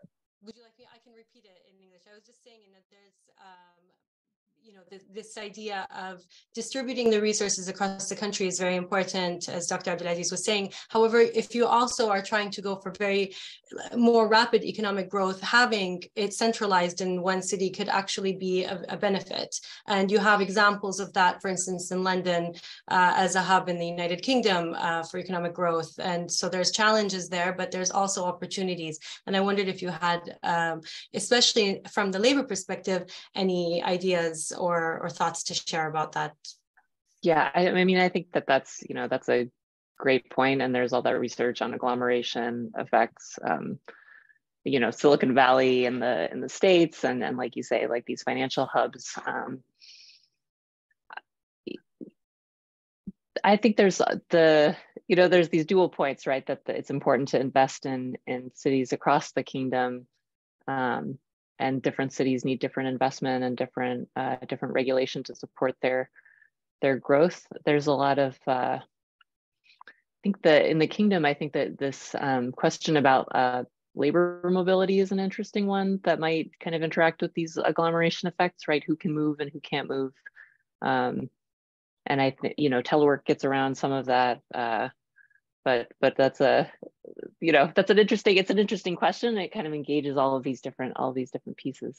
Would you like me? I can repeat it in English. I was just saying that there's this idea of distributing the resources across the country is very important, as Dr. Abdulaziz was saying. However, if you also are trying to go for more rapid economic growth, having it centralized in one city could actually be a benefit. And you have examples of that, for instance, in London as a hub in the United Kingdom for economic growth. And so there's challenges there, but there's also opportunities. And I wondered if you had, especially from the labor perspective, any ideas or thoughts to share about that? Yeah, I mean, I think that's a great point, and there's all that research on agglomeration effects. Silicon Valley in the States, and like you say, like these financial hubs. I think there's there's these dual points, right? That it's important to invest in cities across the kingdom. And different cities need different investment and different regulation to support their growth. There's a lot of, I think that in the kingdom, I think that this question about labor mobility is an interesting one that might kind of interact with these agglomeration effects, right? Who can move and who can't move. And I think, telework gets around some of that, but that's that's an interesting question. It kind of engages all these different pieces.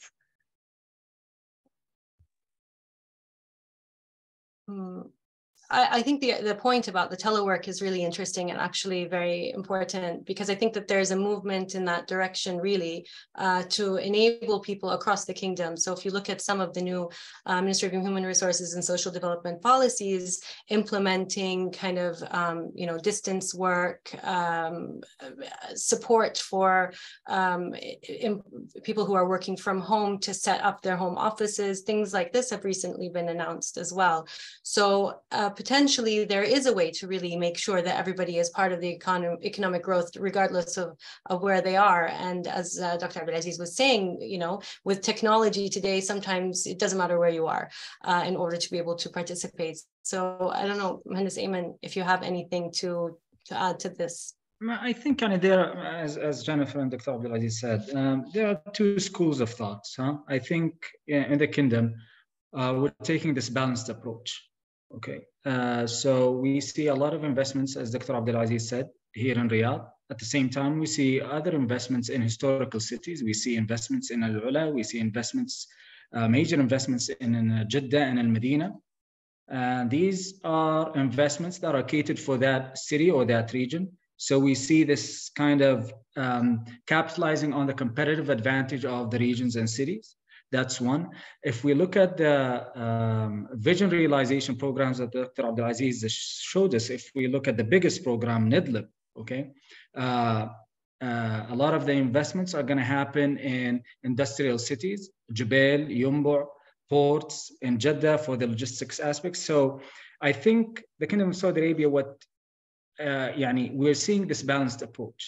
I think the point about the telework is really interesting and actually very important, because I think that there's a movement in that direction really to enable people across the kingdom. So if you look at some of the new Ministry of Human Resources and Social Development policies implementing kind of distance work, support for people who are working from home to set up their home offices, things like this have recently been announced as well. So potentially there is a way to really make sure that everybody is part of the economic growth, regardless of where they are. And as Dr. Abdulaziz was saying, with technology today, sometimes it doesn't matter where you are in order to be able to participate. So I don't know, Mohandas Ayman, if you have anything to add to this. I think there, as Jennifer and Dr. Abdulaziz said, there are two schools of thoughts. I think in the kingdom, we're taking this balanced approach. Okay, so we see a lot of investments, as Dr. Abdulaziz said, here in Riyadh. At the same time, we see other investments in historical cities. We see investments in Al-Ula. We see investments, major investments in Jeddah and Al-Medina. These are investments that are catered for that city or that region. So we see this kind of capitalizing on the competitive advantage of the regions and cities. That's one. If we look at the vision realization programs that Dr. Abdulaziz showed us, if we look at the biggest program, NIDLIB, okay, a lot of the investments are going to happen in industrial cities, Jubail, Yumbu, ports, in Jeddah for the logistics aspects. So I think the Kingdom of Saudi Arabia, we're seeing this balanced approach.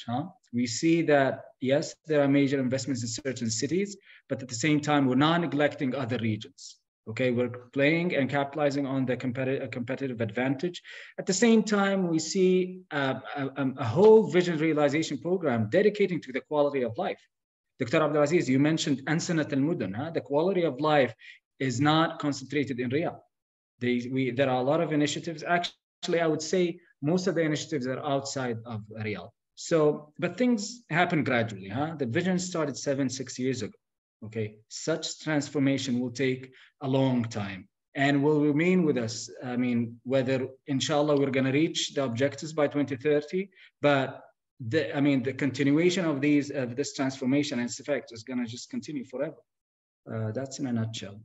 We see that, yes, there are major investments in certain cities, but at the same time, we're not neglecting other regions. Okay, we're playing and capitalizing on the competitive advantage. At the same time, we see a whole vision realization program dedicating to the quality of life. Dr. Abdulaziz, you mentioned Ansanat al-Mudun. The quality of life is not concentrated in Riyadh. There are a lot of initiatives. Actually, I would say most of the initiatives are outside of Riyadh. So, but things happen gradually. The vision started 6 years ago. Okay, such transformation will take a long time and will remain with us. I mean, whether inshallah we're going to reach the objectives by 2030, but the continuation of this transformation and its effect is going to just continue forever. That's in a nutshell.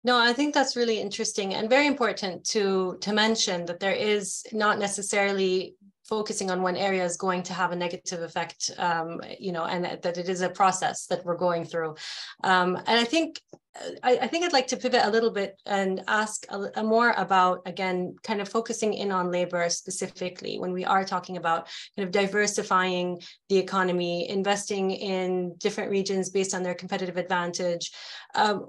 No, I think that's really interesting and very important to mention that there is not necessarily focusing on one area is going to have a negative effect, and that it is a process that we're going through. And I think I'd like to pivot a little bit and ask more about, again, kind of focusing in on labor specifically when we are talking about kind of diversifying the economy, investing in different regions based on their competitive advantage.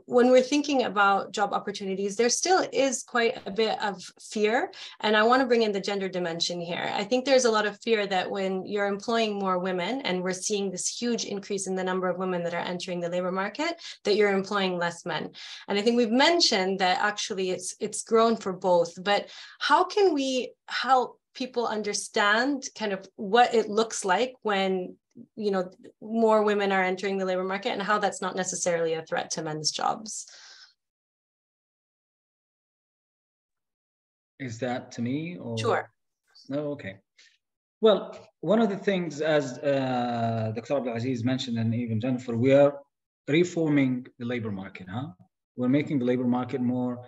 When we're thinking about job opportunities, there still is quite a bit of fear. And I want to bring in the gender dimension here. I think there's a lot of fear that when you're employing more women, and we're seeing this huge increase in the number of women that are entering the labor market, that you're employing less men. And I think we've mentioned that actually it's grown for both, but how can we help people understand kind of what it looks like when more women are entering the labor market and how that's not necessarily a threat to men's jobs? Is that to me or? Sure. No, okay. Well, one of the things, as Dr. Abdulaziz mentioned, and even Jennifer, we are reforming the labor market. We're making the labor market more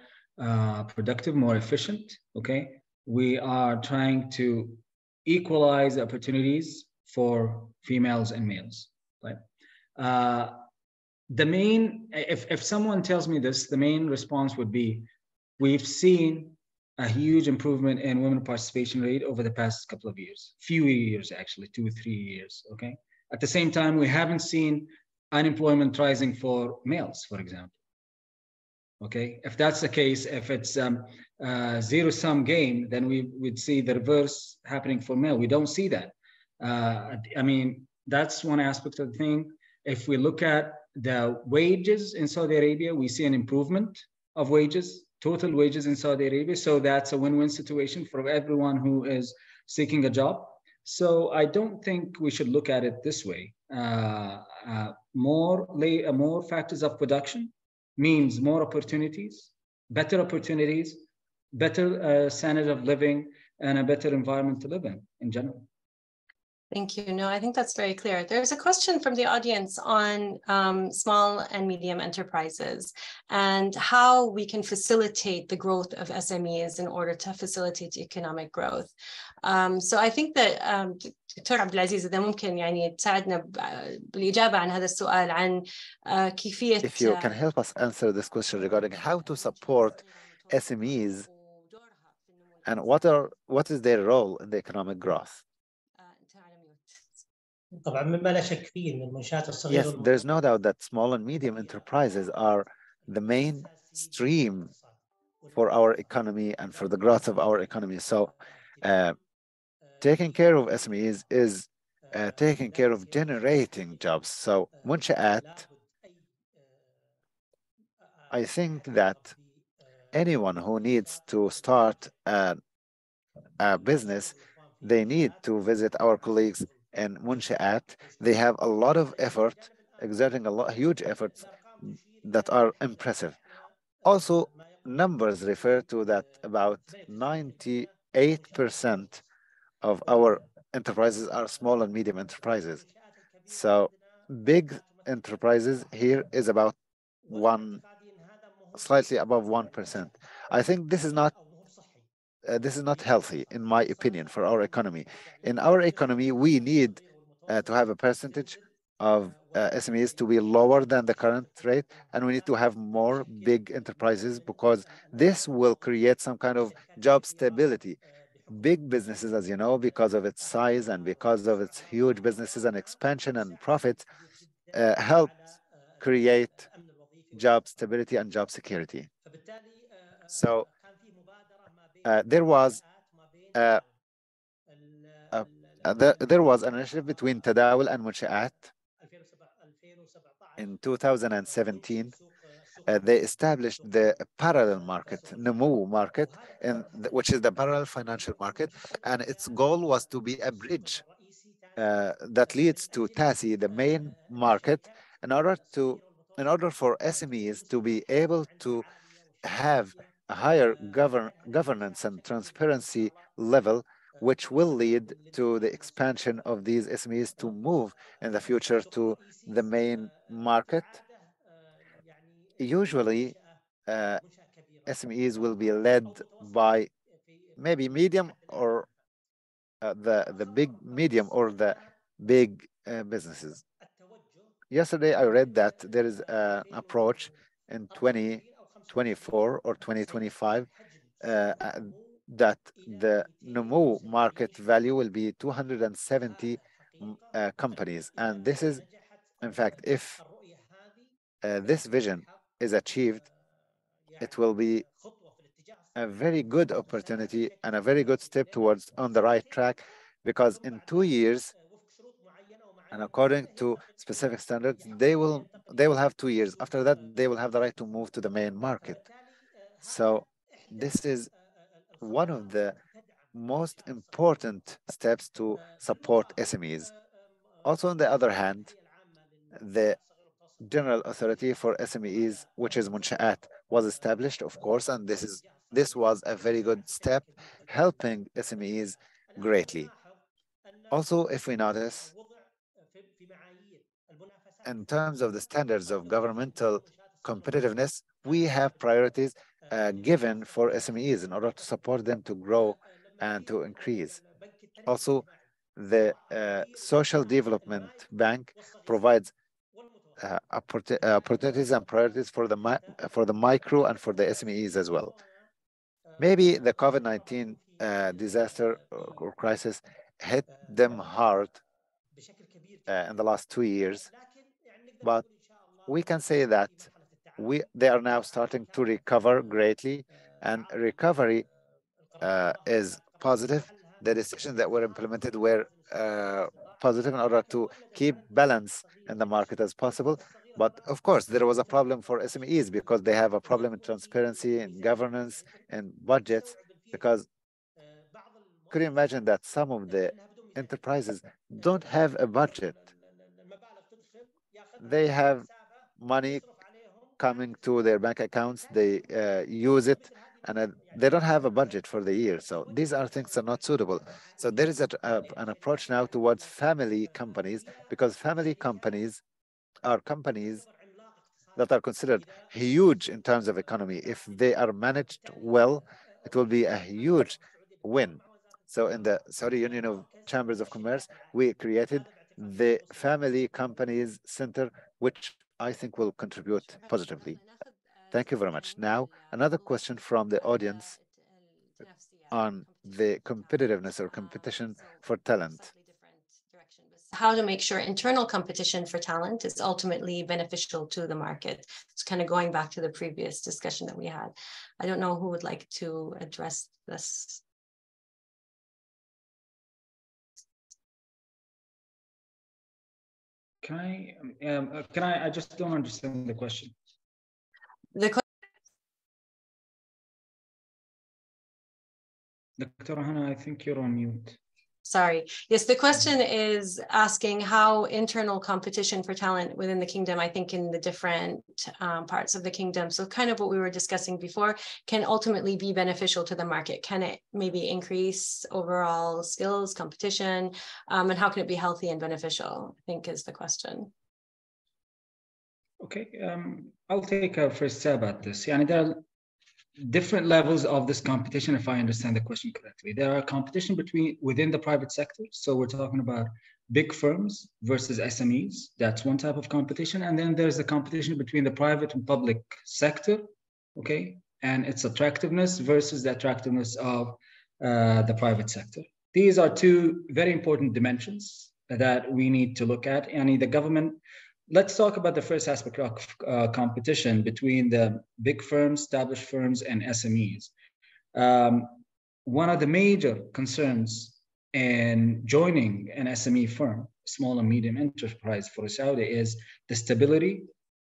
productive, more efficient. Okay, we are trying to equalize opportunities for females and males. Right. The main, if someone tells me this, the main response would be, we've seen a huge improvement in women participation rate over the past couple of years, few years actually, 2 or 3 years. Okay. At the same time, we haven't seen unemployment rising for males, for example. Okay, if that's the case, if it's a zero-sum game, then we would see the reverse happening for male. We don't see that. I mean, that's one aspect of the thing. If we look at the wages in Saudi Arabia, we see an improvement of wages, total wages in Saudi Arabia. So that's a win-win situation for everyone who is seeking a job. So I don't think we should look at it this way. More factors of production means more opportunities, better standard of living, and a better environment to live in general. Thank you. No, I think that's very clear. There's a question from the audience on small and medium enterprises and how we can facilitate the growth of SMEs in order to facilitate economic growth. So I think that دكتور عبد العزيز إذا ممكن يعني تساعدنا بالإجابة عن هذا السؤال عن كيفية. If you can help us answer this question regarding how to support SMEs and what is their role in the economic growth. طبعا مما لا شك فيه ان المنشآت الصغيرة. Yes, there's no doubt that small and medium enterprises are the main stream for our economy and for the growth of our economy. So taking care of SMEs is taking care of generating jobs. So منشآت, I think that anyone who needs to start a business, they need to visit our colleagues in منشآت. They have a lot of effort, exerting huge efforts that are impressive. Also, numbers refer to that about 98% of our enterprises are small and medium enterprises. So big enterprises here is about slightly above 1%. I think this is not healthy, in my opinion, for our economy. In our economy, we need to have a percentage of SMEs to be lower than the current rate, and we need to have more big enterprises because this will create some kind of job stability. Big businesses, as you know, because of its size and because of its huge businesses and expansion and profit, help create job stability and job security. So there was an initiative between Tadawul and Munshaat in 2017. They established the parallel market, Numu market, which is the parallel financial market, and its goal was to be a bridge that leads to TASI, the main market, in order for SMEs to be able to have a higher governance and transparency level, which will lead to the expansion of these SMEs to move in the future to the main market. Usually, SMEs will be led by maybe medium or the big medium or the big businesses. Yesterday, I read that there is an approach in 2024 or 2025 that the Numu market value will be 270 companies. And this is, in fact, if this vision is achieved, it will be a very good opportunity and a very good step towards on the right track, because in 2 years, and according to specific standards, they will have 2 years. After that, they will have the right to move to the main market. So this is one of the most important steps to support SMEs. Also, on the other hand, the General Authority for SMEs, which is Munshaat, was established, of course, and this was a very good step, helping SMEs greatly. Also, if we notice, in terms of the standards of governmental competitiveness, we have priorities given for SMEs in order to support them to grow and to increase. Also, the Social Development Bank provides opportunities and priorities for the micro and for the SMEs as well. Maybe the COVID-19 disaster or crisis hit them hard in the last 2 years, but we can say that they are now starting to recover greatly, and recovery is positive. The decisions that were implemented were positive in order to keep balance in the market as possible. But of course, there was a problem for SMEs because they have a problem in transparency and governance and budgets, because could you imagine that some of the enterprises don't have a budget? They have money coming to their bank accounts, they use it, and they don't have a budget for the year. So these are things that are not suitable. So there is an approach now towards family companies, because family companies are companies that are considered huge in terms of economy. If they are managed well, it will be a huge win. So in the Saudi Union of Chambers of Commerce, we created the Family Companies Center, which I think will contribute positively. Thank you very much. Now, another question from the audience on the competitiveness or competition for talent. How to make sure internal competition for talent is ultimately beneficial to the market. It's kind of going back to the previous discussion that we had. I don't know who would like to address this. I just don't understand the question. Dr. Hannah, I think you're on mute. Sorry. Yes, the question is asking how internal competition for talent within the kingdom, I think in the different parts of the kingdom, so kind of what we were discussing before, can ultimately be beneficial to the market. Can it maybe increase overall skills, competition, and how can it be healthy and beneficial, I think is the question. Okay, I'll take a first stab at this. There are different levels of this competition, if I understand the question correctly. There are competition within the private sector. So we're talking about big firms versus SMEs. That's one type of competition. And then there's the competition between the private and public sector, okay? And its attractiveness versus the attractiveness of the private sector. These are two very important dimensions that we need to look at. And the government, let's talk about the first aspect of competition between the big firms, established firms, and SMEs. One of the major concerns in joining an SME firm, small and medium enterprise for a Saudi, is the stability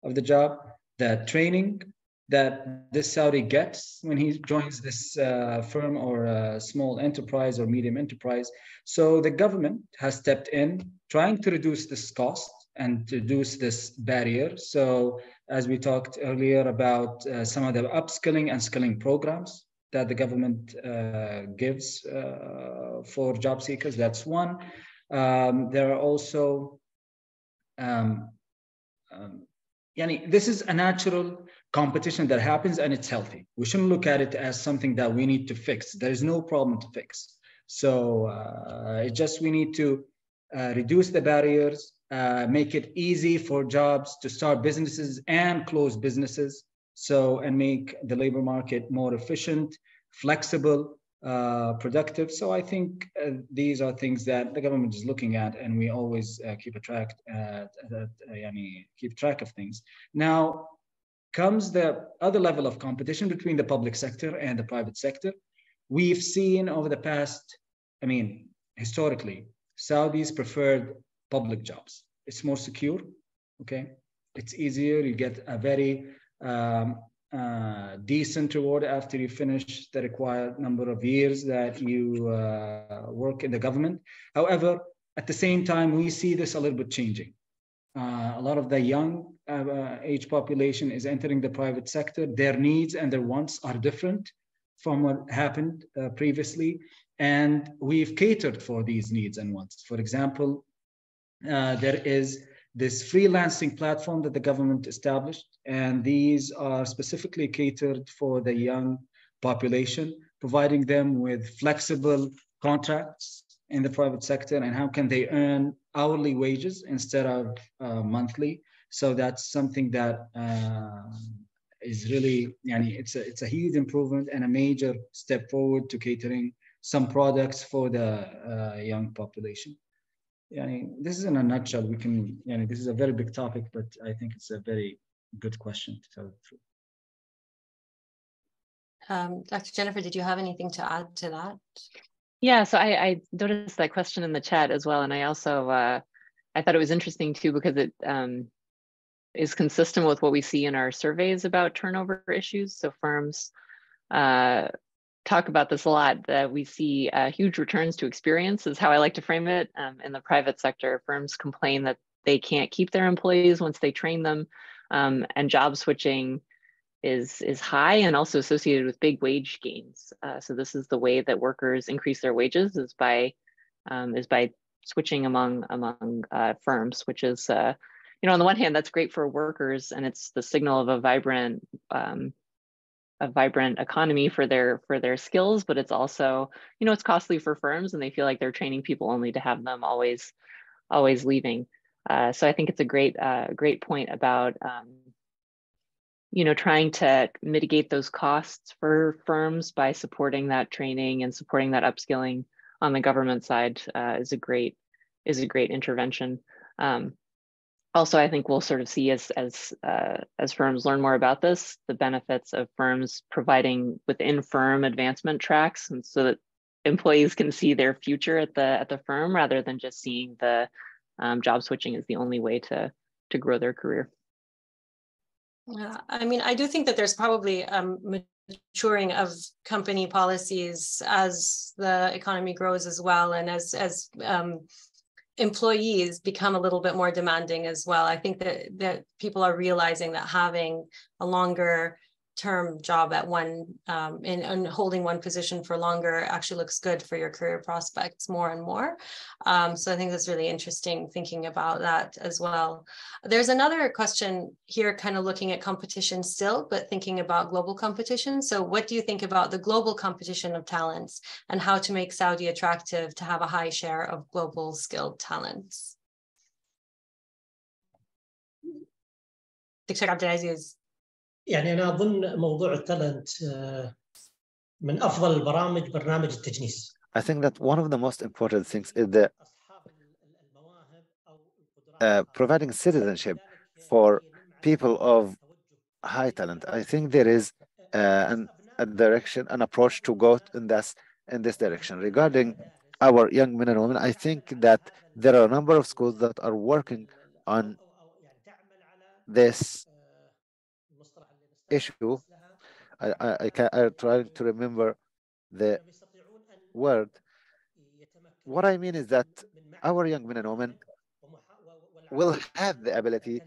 of the job, the training that this Saudi gets when he joins this firm or small enterprise or medium enterprise. So the government has stepped in, trying to reduce this cost and to reduce this barrier. So as we talked earlier about some of the upskilling and skilling programs that the government gives for job seekers, that's one. There are also, this is a natural competition that happens and it's healthy. We shouldn't look at it as something that we need to fix. There is no problem to fix. So it's just we need to reduce the barriers, make it easy for jobs to start businesses and close businesses. So, and make the labor market more efficient, flexible, productive. So I think these are things that the government is looking at, and we always keep track of things. Now comes the other level of competition between the public sector and the private sector. We've seen over the past, historically, Saudis preferred public jobs. It's more secure, okay? It's easier, you get a very decent reward after you finish the required number of years that you work in the government. However, at the same time, we see this a little bit changing. A lot of the young age population is entering the private sector. Their needs and their wants are different from what happened previously. And we've catered for these needs and wants. For example, there is this freelancing platform that the government established, and these are specifically catered for the young population, providing them with flexible contracts in the private sector, and how can they earn hourly wages instead of monthly. So that's something that is really, it's a huge improvement and a major step forward to catering some products for the young population. This is in a nutshell. We can, this is a very big topic, but I think it's a very good question to tell the truth. Dr. Jennifer, did you have anything to add to that? Yeah, so I noticed that question in the chat as well. And I also, I thought it was interesting too, because it is consistent with what we see in our surveys about turnover issues. So firms talk about this a lot, that we see huge returns to experience is how I like to frame it. In the private sector, firms complain that they can't keep their employees once they train them, and job switching is high and also associated with big wage gains. So this is the way that workers increase their wages, is by switching among firms, which is, on the one hand, that's great for workers, and it's the signal of a vibrant economy for their skills, but it's also, it's costly for firms, and they feel like they're training people only to have them always leaving. So I think it's a great point about, trying to mitigate those costs for firms by supporting that training and supporting that upskilling on the government side is a great intervention. Also, I think we'll sort of see as firms learn more about this, the benefits of firms providing within firm advancement tracks, and so that employees can see their future at the firm rather than just seeing the job switching as the only way to grow their career. Yeah, I do think that there's probably maturing of company policies as the economy grows as well, and as employees become a little bit more demanding as well. I think that people are realizing that having a longer term job at one and holding one position for longer actually looks good for your career prospects more and more. So I think that's really interesting thinking about that as well. There's another question here kind of looking at competition still, but thinking about global competition. So what do you think about the global competition of talents and how to make Saudi attractive to have a high share of global skilled talents? دكتور عبد العزيز. يعني أنا أظن موضوع التالنت من أفضل البرامج برنامج التجنيس. I think that one of the most important things is the providing citizenship for people of high talent. I think there is a direction, an approach to go in this direction. Regarding our young men and women, I think that there are a number of schools that are working on this issue. I try to remember the word. What I mean is that our young men and women will have the ability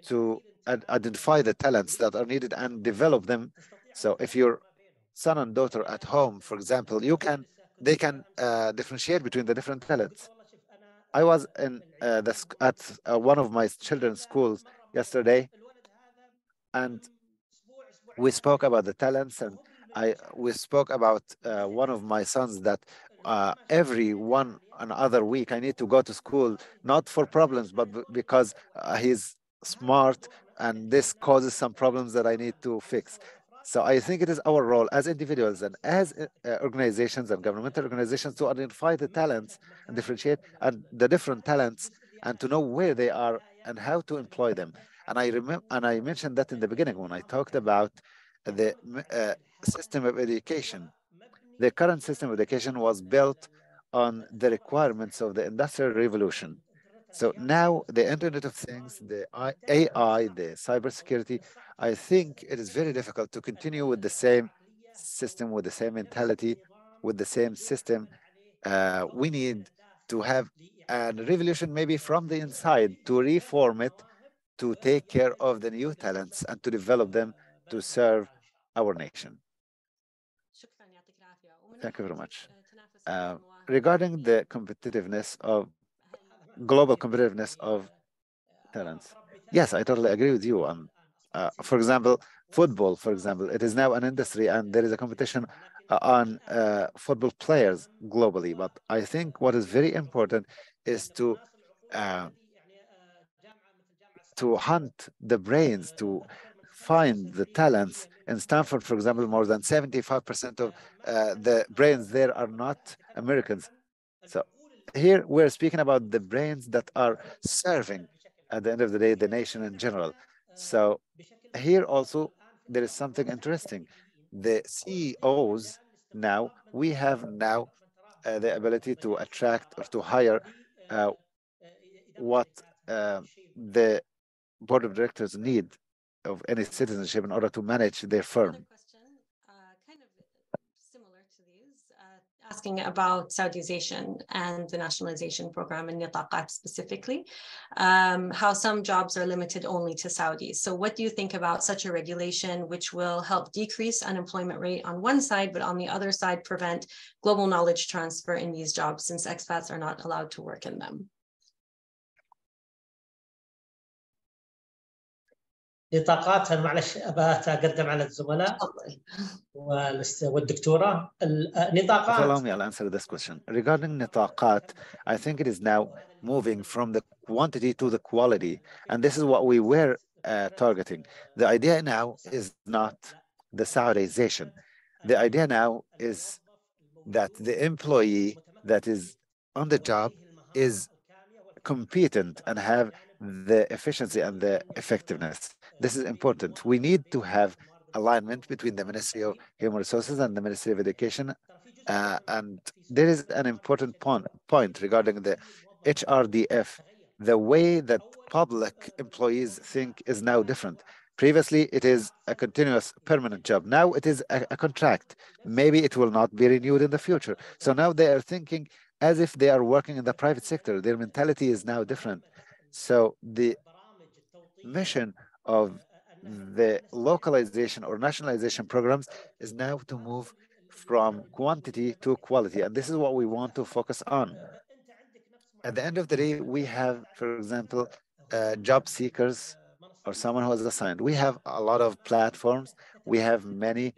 to identify the talents that are needed and develop them. So if your son and daughter at home, for example, they can differentiate between the different talents. I was in at one of my children's schools yesterday, and we spoke about the talents, and we spoke about one of my sons that every one another week I need to go to school, not for problems, but because he's smart, and this causes some problems that I need to fix. So I think it is our role as individuals and as organizations and governmental organizations to identify the talents and differentiate and the different talents and to know where they are and how to employ them. And I remember, and I mentioned that in the beginning when I talked about the system of education. The current system of education was built on the requirements of the Industrial Revolution. So now the Internet of Things, the AI, the cybersecurity, I think it is very difficult to continue with the same system, with the same mentality, with the same system. We need to have a revolution maybe from the inside to reform it, to take care of the new talents and to develop them to serve our nation. Thank you very much. Regarding the competitiveness of global competitiveness of talents, yes, I totally agree with you. For example, football, for example, it is now an industry and there is a competition on football players globally. But I think what is very important is to hunt the brains, to find the talents. In Stanford, for example, more than 75% of the brains there are not Americans. So here we're speaking about the brains that are serving, at the end of the day, the nation in general. So here also, there is something interesting. The CEOs now, we have now the ability to attract or to hire what the board of directors need of any citizenship in order to manage their firm. Question, kind of similar to these, asking about Saudization and the nationalization program in Nitaqat specifically, how some jobs are limited only to Saudis. So what do you think about such a regulation which will help decrease unemployment rate on one side, but on the other side prevent global knowledge transfer in these jobs since expats are not allowed to work in them? نطاقات معلش ابغى اقدم على الزملاء والدكتوره النطاقات. Allow me, I'll answer this question. Regarding nitaqat, I think it is now moving from the quantity to the quality, and this is what we were targeting. The idea now is not the Saudization. The idea now is that the employee that is on the job is competent and have the efficiency and the effectiveness. This is important. We need to have alignment between the Ministry of Human Resources and the Ministry of Education. And there is an important point regarding the HRDF. The way that public employees think is now different. Previously, it is a continuous permanent job. Now it is a contract. Maybe it will not be renewed in the future. So now they are thinking as if they are working in the private sector. Their mentality is now different. So the mission of the localization or nationalization programs is now to move from quantity to quality. And this is what we want to focus on. At the end of the day, we have, for example, job seekers or someone who is assigned. We have a lot of platforms. We have many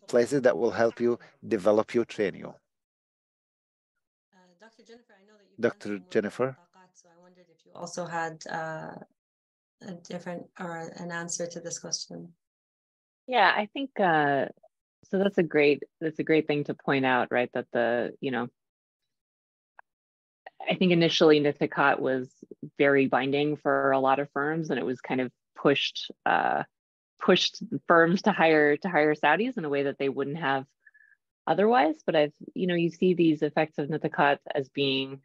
places that will help you, develop you, train you. Dr. Jennifer, I know that you've Dr. Jennifer? So I wondered if you also had a different or an answer to this question. Yeah, I think so that's a great thing to point out, right? That I think initially Nithicat was very binding for a lot of firms, and it was kind of pushed firms to hire Saudis in a way that they wouldn't have otherwise. But you see these effects of Nithicat as being,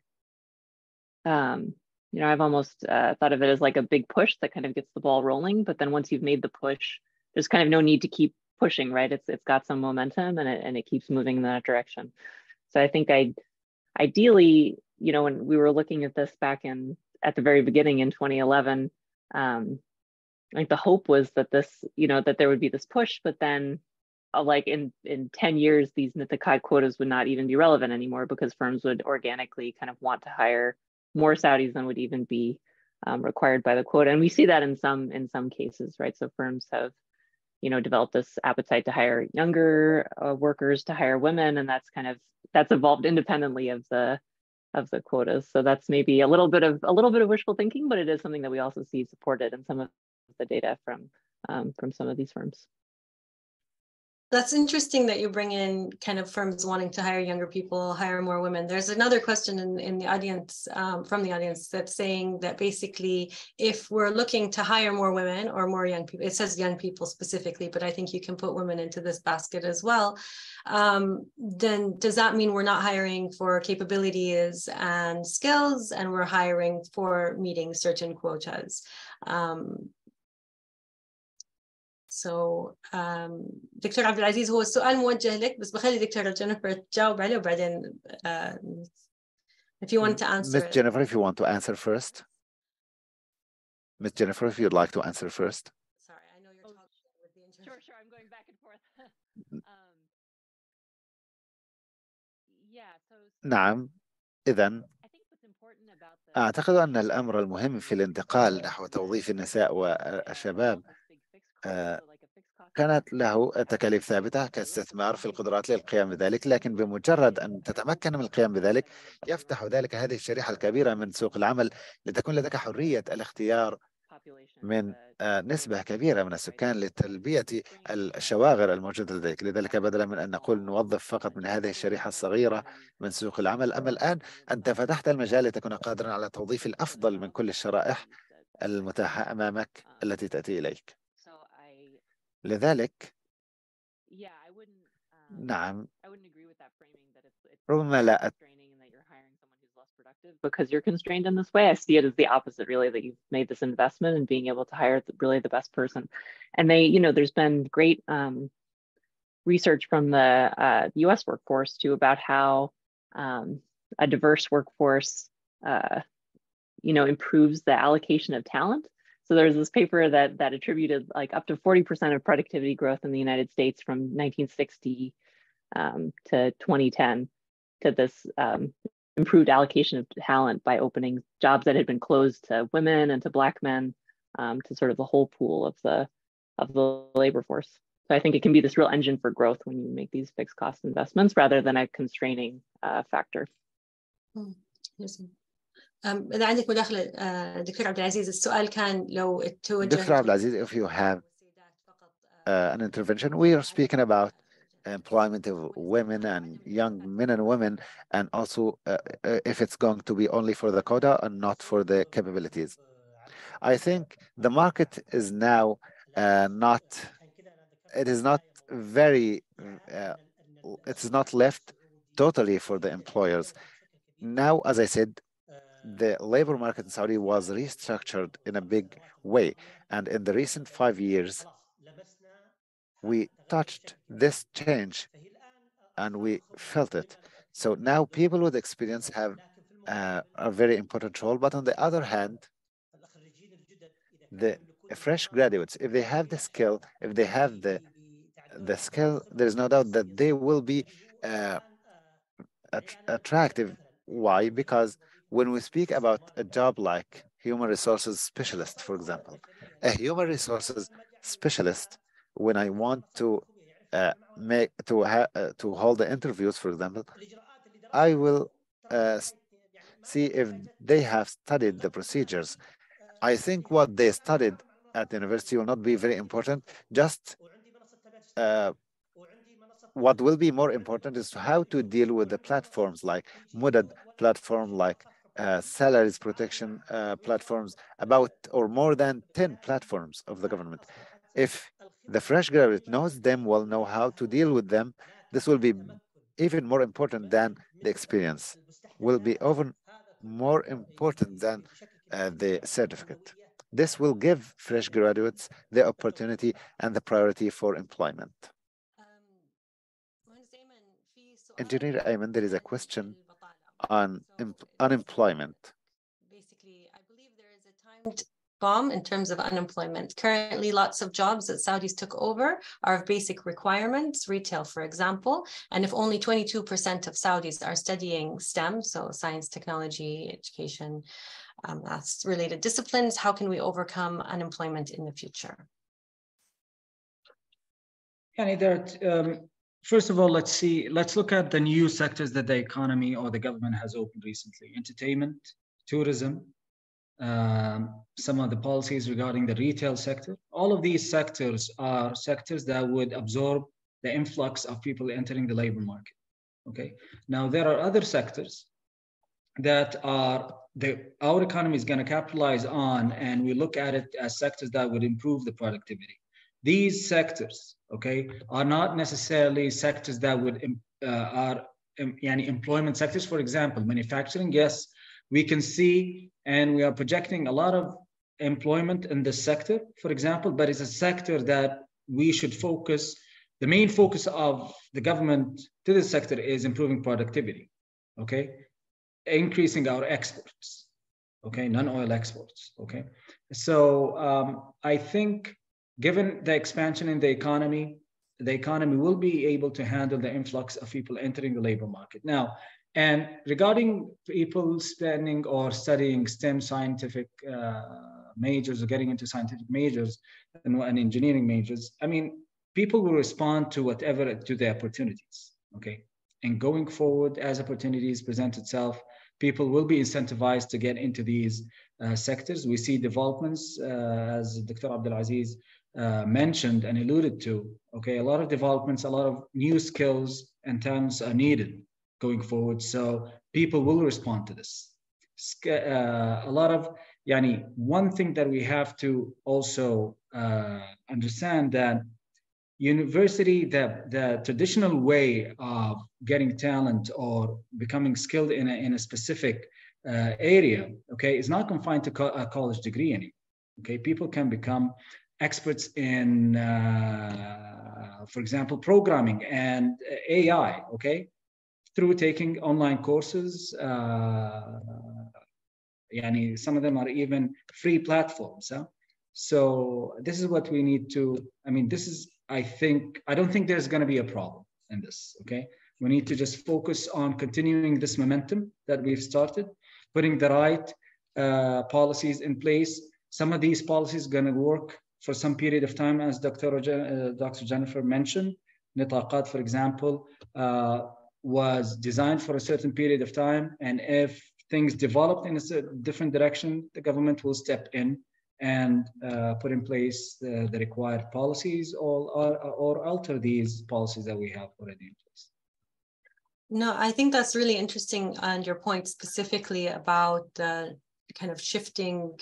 I've almost thought of it as like a big push that kind of gets the ball rolling. But then once you've made the push, there's kind of no need to keep pushing, right? It's got some momentum and it keeps moving in that direction. So I think ideally, when we were looking at this back at the very beginning in 2011, like the hope was that that there would be this push, but then like in 10 years, these Nithicat quotas would not even be relevant anymore because firms would organically kind of want to hire more Saudis than would even be required by the quota. And we see that in some cases, right? So firms have, developed this appetite to hire younger workers, to hire women, and that's evolved independently of the quotas. So that's maybe a little bit of wishful thinking, but it is something that we also see supported in some of the data from some of these firms. That's interesting that you bring in kind of firms wanting to hire younger people, hire more women. There's another question in the audience, from the audience, that's saying that basically if we're looking to hire more women or more young people, it says young people specifically, but I think you can put women into this basket as well. Then does that mean we're not hiring for capabilities and skills, and we're hiring for meeting certain quotas? دكتور عبد العزيز، هو السؤال موجه لك، بس بخلي دكتورة جينيفر تجاوب عليه وبعدين if you want to answer. Ms. Jennifer, if you want to answer first. Ms. Jennifer, if you'd like to answer first. Sorry, I know you're talking with the interview. Sure, I'm going back and forth. نعم، إذن أعتقد أن الأمر المهم في الانتقال نحو توظيف النساء والشباب كانت له تكاليف ثابتة كاستثمار في القدرات للقيام بذلك، لكن بمجرد أن تتمكن من القيام بذلك يفتح ذلك هذه الشريحة الكبيرة من سوق العمل لتكون لديك حرية الاختيار من نسبة كبيرة من السكان لتلبية الشواغر الموجودة لديك. لذلك بدلا من أن نقول نوظف فقط من هذه الشريحة الصغيرة من سوق العمل، أما الآن أنت فتحت المجال لتكون قادرا على توظيف الأفضل من كل الشرائح المتاحة أمامك التي تأتي إليك. لذلك نعم، ربما لا because you're constrained in this way. I see it as the opposite, really, that you've made this investment in being able to hire really the best person. And there's been great research from the US workforce too about how a diverse workforce improves the allocation of talent. So there's this paper that attributed like up to 40% of productivity growth in the United States from 1960 to 2010 to this improved allocation of talent by opening jobs that had been closed to women and to Black men, to sort of the whole pool of the labor force. So I think it can be this real engine for growth when you make these fixed cost investments rather than a constraining factor. إذا عندك مداخلة دكتور عبد العزيز، السؤال كان لو توجه. Dr. Abdul Aziz, if you have an intervention, we are speaking about employment of women and young men and women, and also if it's going to be only for the quota and not for the capabilities. I think the market is now it is not left totally for the employers. Now, as I said, the labor market in Saudi was restructured in a big way. And in the recent 5 years, we touched this change and we felt it. So now people with experience have a very important role. But on the other hand, the fresh graduates, if they have the skill, if they have the skill, there's no doubt that they will be attractive. Why? Because when we speak about a job like human resources specialist, for example, a human resources specialist, when I want to to hold the interviews, for example, I will see if they have studied the procedures. I think what they studied at the university will not be very important. Just what will be more important is how to deal with the platforms like Mudad platform, like salaries protection platforms, about or more than 10 platforms of the government. If the fresh graduate knows them well, know how to deal with them, this will be even more important than the experience, will be even more important than the certificate. This will give fresh graduates the opportunity and the priority for employment. Engineer Ayman, there is a question on unemployment. Basically, I believe there is a timed bomb in terms of unemployment. Currently, lots of jobs that Saudis took over are of basic requirements, retail, for example. And if only 22% of Saudis are studying STEM, so science, technology, education, maths-related disciplines, how can we overcome unemployment in the future? First of all, let's look at the new sectors that the economy or the government has opened recently: entertainment, tourism, some of the policies regarding the retail sector. All of these sectors are sectors that would absorb the influx of people entering the labor market. Okay. Now there are other sectors that our economy is going to capitalize on, and we look at it as sectors that would improve the productivity. These sectors, okay, are not necessarily sectors that would employment sectors. For example, manufacturing, yes, we can see and we are projecting a lot of employment in this sector, for example, but it's a sector that we should focus. The main focus of the government to this sector is improving productivity, okay, increasing our exports, okay, non-oil exports, okay. So I think, given the expansion in the economy will be able to handle the influx of people entering the labor market. Now, and regarding people spending or studying STEM scientific majors or getting into scientific majors and engineering majors, I mean, people will respond to whatever, to the opportunities, okay? And going forward, as opportunities present itself, people will be incentivized to get into these sectors. We see developments, as Dr. Abdulaziz mentioned and alluded to, okay, a lot of developments, a lot of new skills and talents are needed going forward. So people will respond to this. A lot of, one thing that we have to also understand, that university, the traditional way of getting talent or becoming skilled in a specific area, okay, is not confined to a college degree anymore. Okay, people can become experts in, for example, programming and AI, okay, through taking online courses. Some of them are even free platforms. Huh? So this is what we need to, I don't think there's going to be a problem in this, okay? We need to just focus on continuing this momentum that we've started, putting the right policies in place. Some of these policies are going to work for some period of time, as Dr. Jennifer mentioned. Nitaqat, for example, was designed for a certain period of time, and if things developed in a different direction, the government will step in and put in place the required policies or alter these policies that we have already in place. No, I think that's really interesting, and your point specifically about the kind of shifting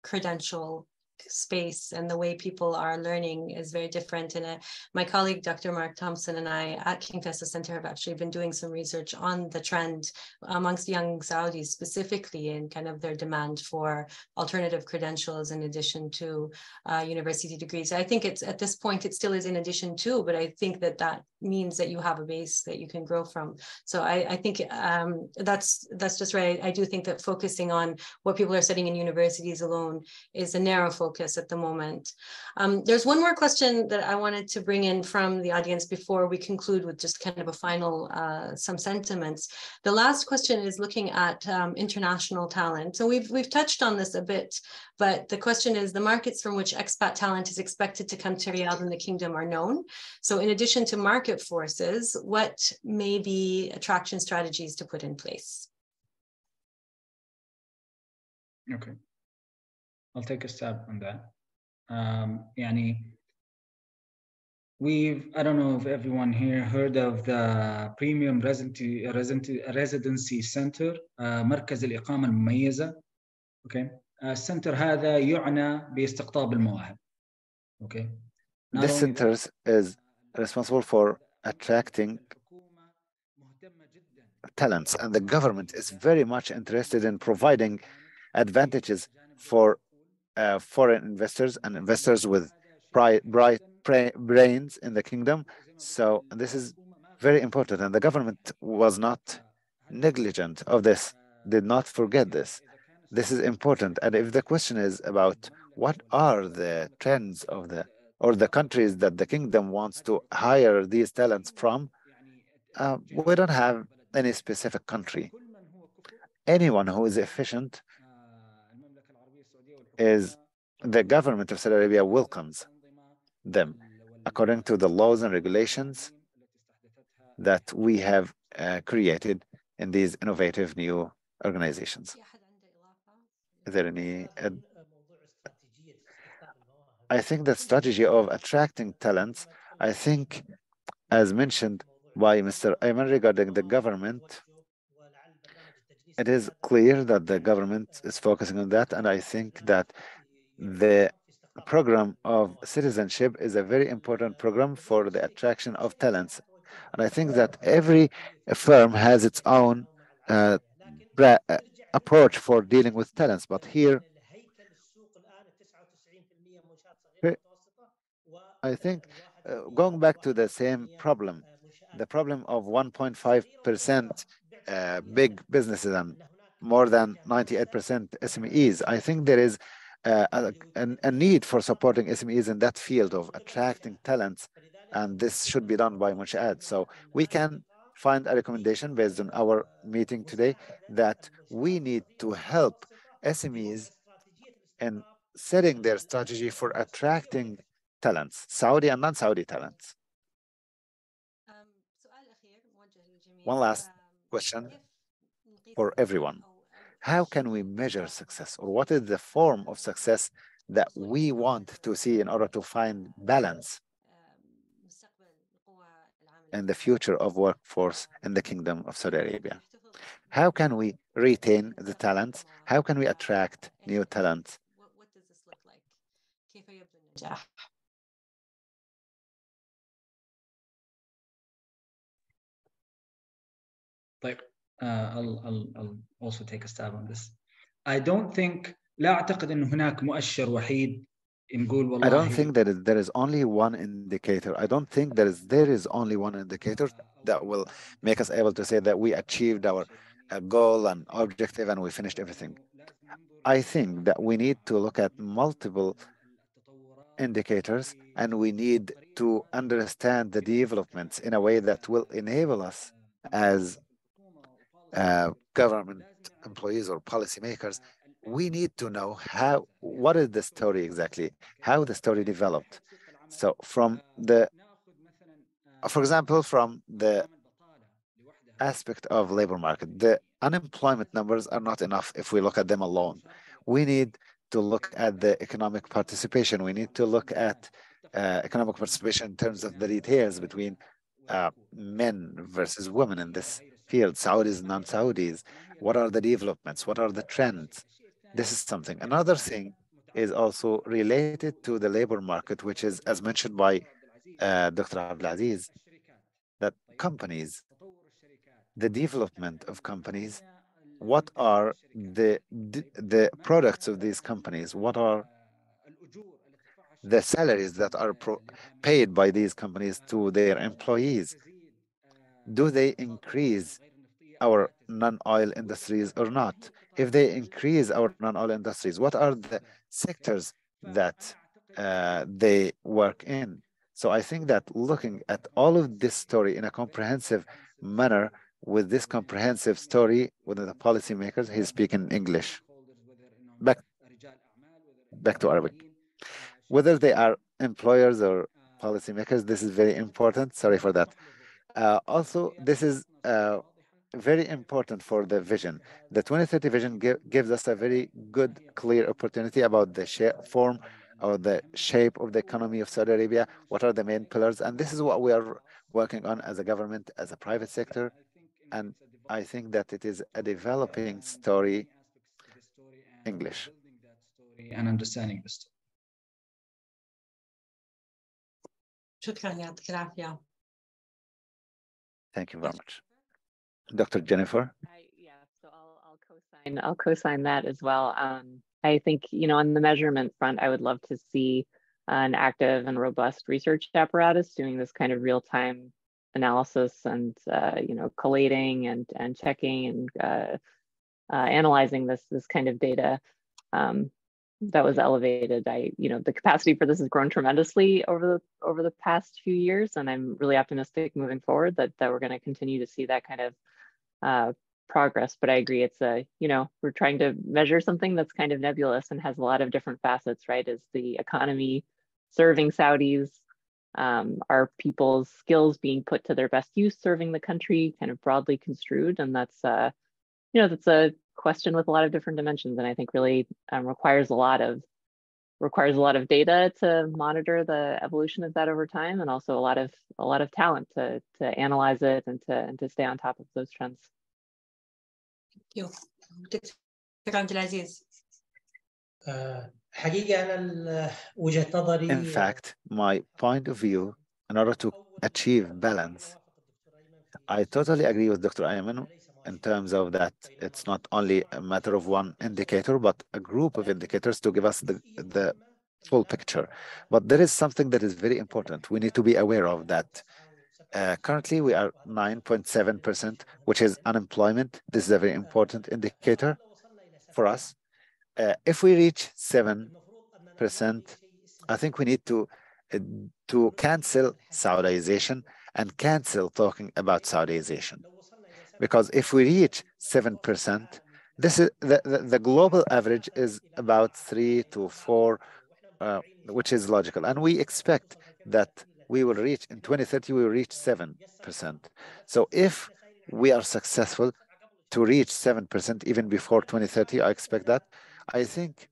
credential space and the way people are learning is very different. And my colleague, Dr. Mark Thompson, and I at King Faisal Center have actually been doing some research on the trend amongst young Saudis specifically, and kind of their demand for alternative credentials in addition to university degrees. I think it's, at this point, it still is in addition to, but I think that means that you have a base that you can grow from. So I think that's just right. I do think that focusing on what people are studying in universities alone is a narrow focus at the moment. There's one more question that I wanted to bring in from the audience before we conclude with just kind of a final, some sentiments. The last question is looking at international talent. So we've touched on this a bit, but the question is the markets from which expat talent is expected to come to Riyadh and the Kingdom are known. So in addition to market forces, what may be attraction strategies to put in place? Okay, I'll take a stab on that. I don't know if everyone here heard of the Premium Residency Center, مركز الإقامة المميزة. Okay, السنتر هذا يعنى باستقطاب المواهب. Okay. This center is responsible for attracting talents, and the government is very much interested in providing advantages for foreign investors and investors with bright brains in the kingdom. So this is very important, and the government was not negligent of this, did not forget this. This is important. And if the question is about what are the trends of the countries that the kingdom wants to hire these talents from, we don't have any specific country. Anyone who is efficient is the government of Saudi Arabia welcomes them according to the laws and regulations that we have created in these innovative new organizations. Is there any? I think the strategy of attracting talents, I think, as mentioned by Mr. Ayman regarding the government, it is clear that the government is focusing on that, and I think that the program of citizenship is a very important program for the attraction of talents. And I think that every firm has its own approach for dealing with talents, but here I think going back to the same problem, the problem of 1.5% big businesses and more than 98% SMEs, I think there is a need for supporting SMEs in that field of attracting talents, and this should be done by Munshaat. So we can find a recommendation based on our meeting today that we need to help SMEs in setting their strategy for attracting talents, Saudi and non-Saudi talents. One last question for everyone. How can we measure success, or what is the form of success that we want to see in order to find balance in the future of workforce in the Kingdom of Saudi Arabia? How can we retain the talents? How can we attract new talents? What does this look like? كيف يبدو النجاح؟ I'll also take a stab on this. I don't think لا أعتقد أن هناك مؤشر وحيد نقول والله. I don't think that there is only one indicator. I don't think there is only one indicator that will make us able to say that we achieved our goal and objective and we finished everything. I think that we need to look at multiple indicators, and we need to understand the developments in a way that will enable us as government employees or policymakers. We need to know what is the story exactly, how the story developed. So from for example, from the aspect of labor market, the unemployment numbers are not enough if we look at them alone. We need to look at the economic participation. We need to look at economic participation in terms of the details between men versus women in this field, Saudis and non-Saudis. What are the developments? What are the trends? This is something. Another thing is also related to the labor market, which is, as mentioned by Dr. Abdulaziz, that companies, the development of companies, what are the products of these companies? What are the salaries that are paid by these companies to their employees. Do they increase our non-oil industries or not? If they increase our non-oil industries, what are the sectors that they work in? So I think that looking at all of this story in a comprehensive manner, with this comprehensive story with the policymakers, he's speaking English. Back to Arabic. Whether they are employers or policymakers, this is very important. Sorry for that. Also, this is very important for the vision. The 2030 vision gives us a very good, clear opportunity about the form or the shape of the economy of Saudi Arabia. What are the main pillars? And this is what we are working on as a government, as a private sector. And I think that it is a developing story, English. And understanding the story. شكرا يعطيك العافية. Thank you very much. Dr. Jennifer? Yeah, so I'll co-sign that as well. I think, on the measurement front, I would love to see an active and robust research apparatus doing this kind of real-time analysis and, collating and checking and analyzing this kind of data that was elevated. The capacity for this has grown tremendously over the past few years, and I'm really optimistic moving forward that we're going to continue to see that kind of progress. But I agree, it's we're trying to measure something that's kind of nebulous and has a lot of different facets, right? Is the economy serving Saudis? Are people's skills being put to their best use serving the country, kind of broadly construed? And that's that's a question with a lot of different dimensions, and I think really requires a lot of data to monitor the evolution of that over time, and also a lot of talent to analyze it and to stay on top of those trends. Thank you. Dr. Abdulaziz. In fact, my point of view, in order to achieve balance, I totally agree with Dr. Ayman in terms of that it's not only a matter of one indicator, but a group of indicators to give us the full picture. But there is something that is very important. We need to be aware of that. Currently, we are 9.7%, which is unemployment. This is a very important indicator for us. If we reach 7%, I think we need to cancel Saudization and cancel talking about Saudization. Because if we reach 7%, this is the global average is about 3 to 4, which is logical. And we expect that we will reach, in 2030, we will reach 7%. So if we are successful to reach 7% even before 2030, I expect that. I think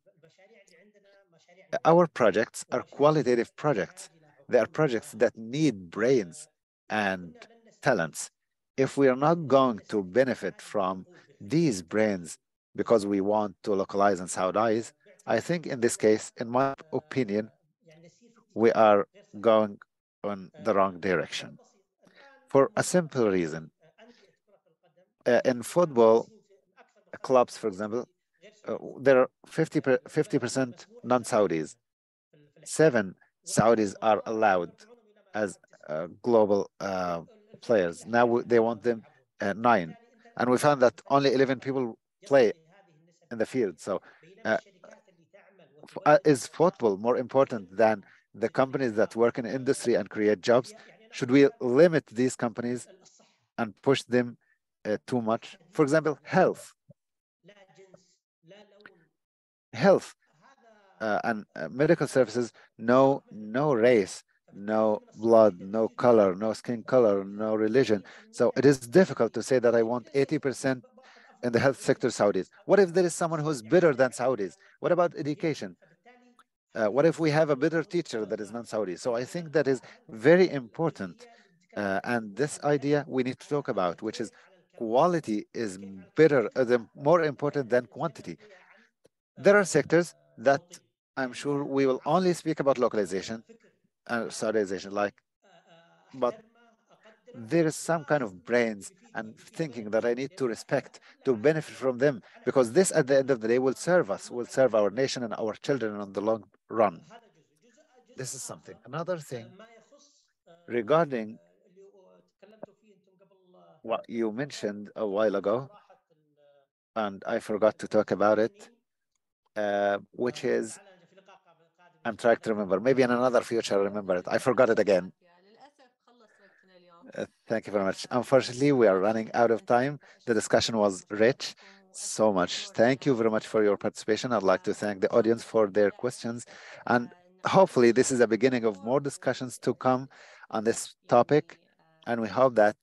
our projects are qualitative projects. They are projects that need brains and talents. If we are not going to benefit from these brains because we want to localize and Saudize, I think in this case, in my opinion, we are going on the wrong direction. For a simple reason. In football clubs, for example, there are 50% non-Saudis. 7 Saudis are allowed as global players. Now they want them 9. And we found that only 11 people play in the field. So is football more important than the companies that work in industry and create jobs? Should we limit these companies and push them too much? For example, health and medical services, no race, no blood, no color, no skin color, no religion. So it is difficult to say that I want 80% in the health sector Saudis. What if there is someone who's better than Saudis? What about education? What if we have a better teacher that is non-Saudi? So I think that is very important. And this idea we need to talk about, which is quality is better, more important than quantity. There are sectors that I'm sure we will only speak about localization and Saudization, but there is some kind of brains and thinking that I need to respect to benefit from them, because this at the end of the day will serve us, will serve our nation and our children on the long run. This is something. Another thing regarding what you mentioned a while ago, and I forgot to talk about it, which is, I'm trying to remember, maybe in another future I'll remember it. I forgot it again. Thank you very much. Unfortunately, we are running out of time. The discussion was rich, so much. Thank you very much for your participation. I'd like to thank the audience for their questions. And hopefully this is a beginning of more discussions to come on this topic. And we hope that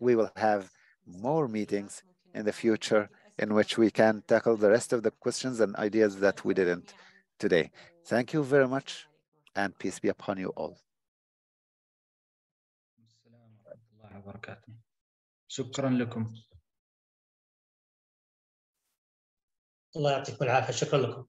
we will have more meetings in the future in which we can tackle the rest of the questions and ideas that we didn't today. Thank you very much, and peace be upon you all. السلام ورحمة الله وبركاته. شكرا لكم. الله يعطيكم العافية. شكرا لكم.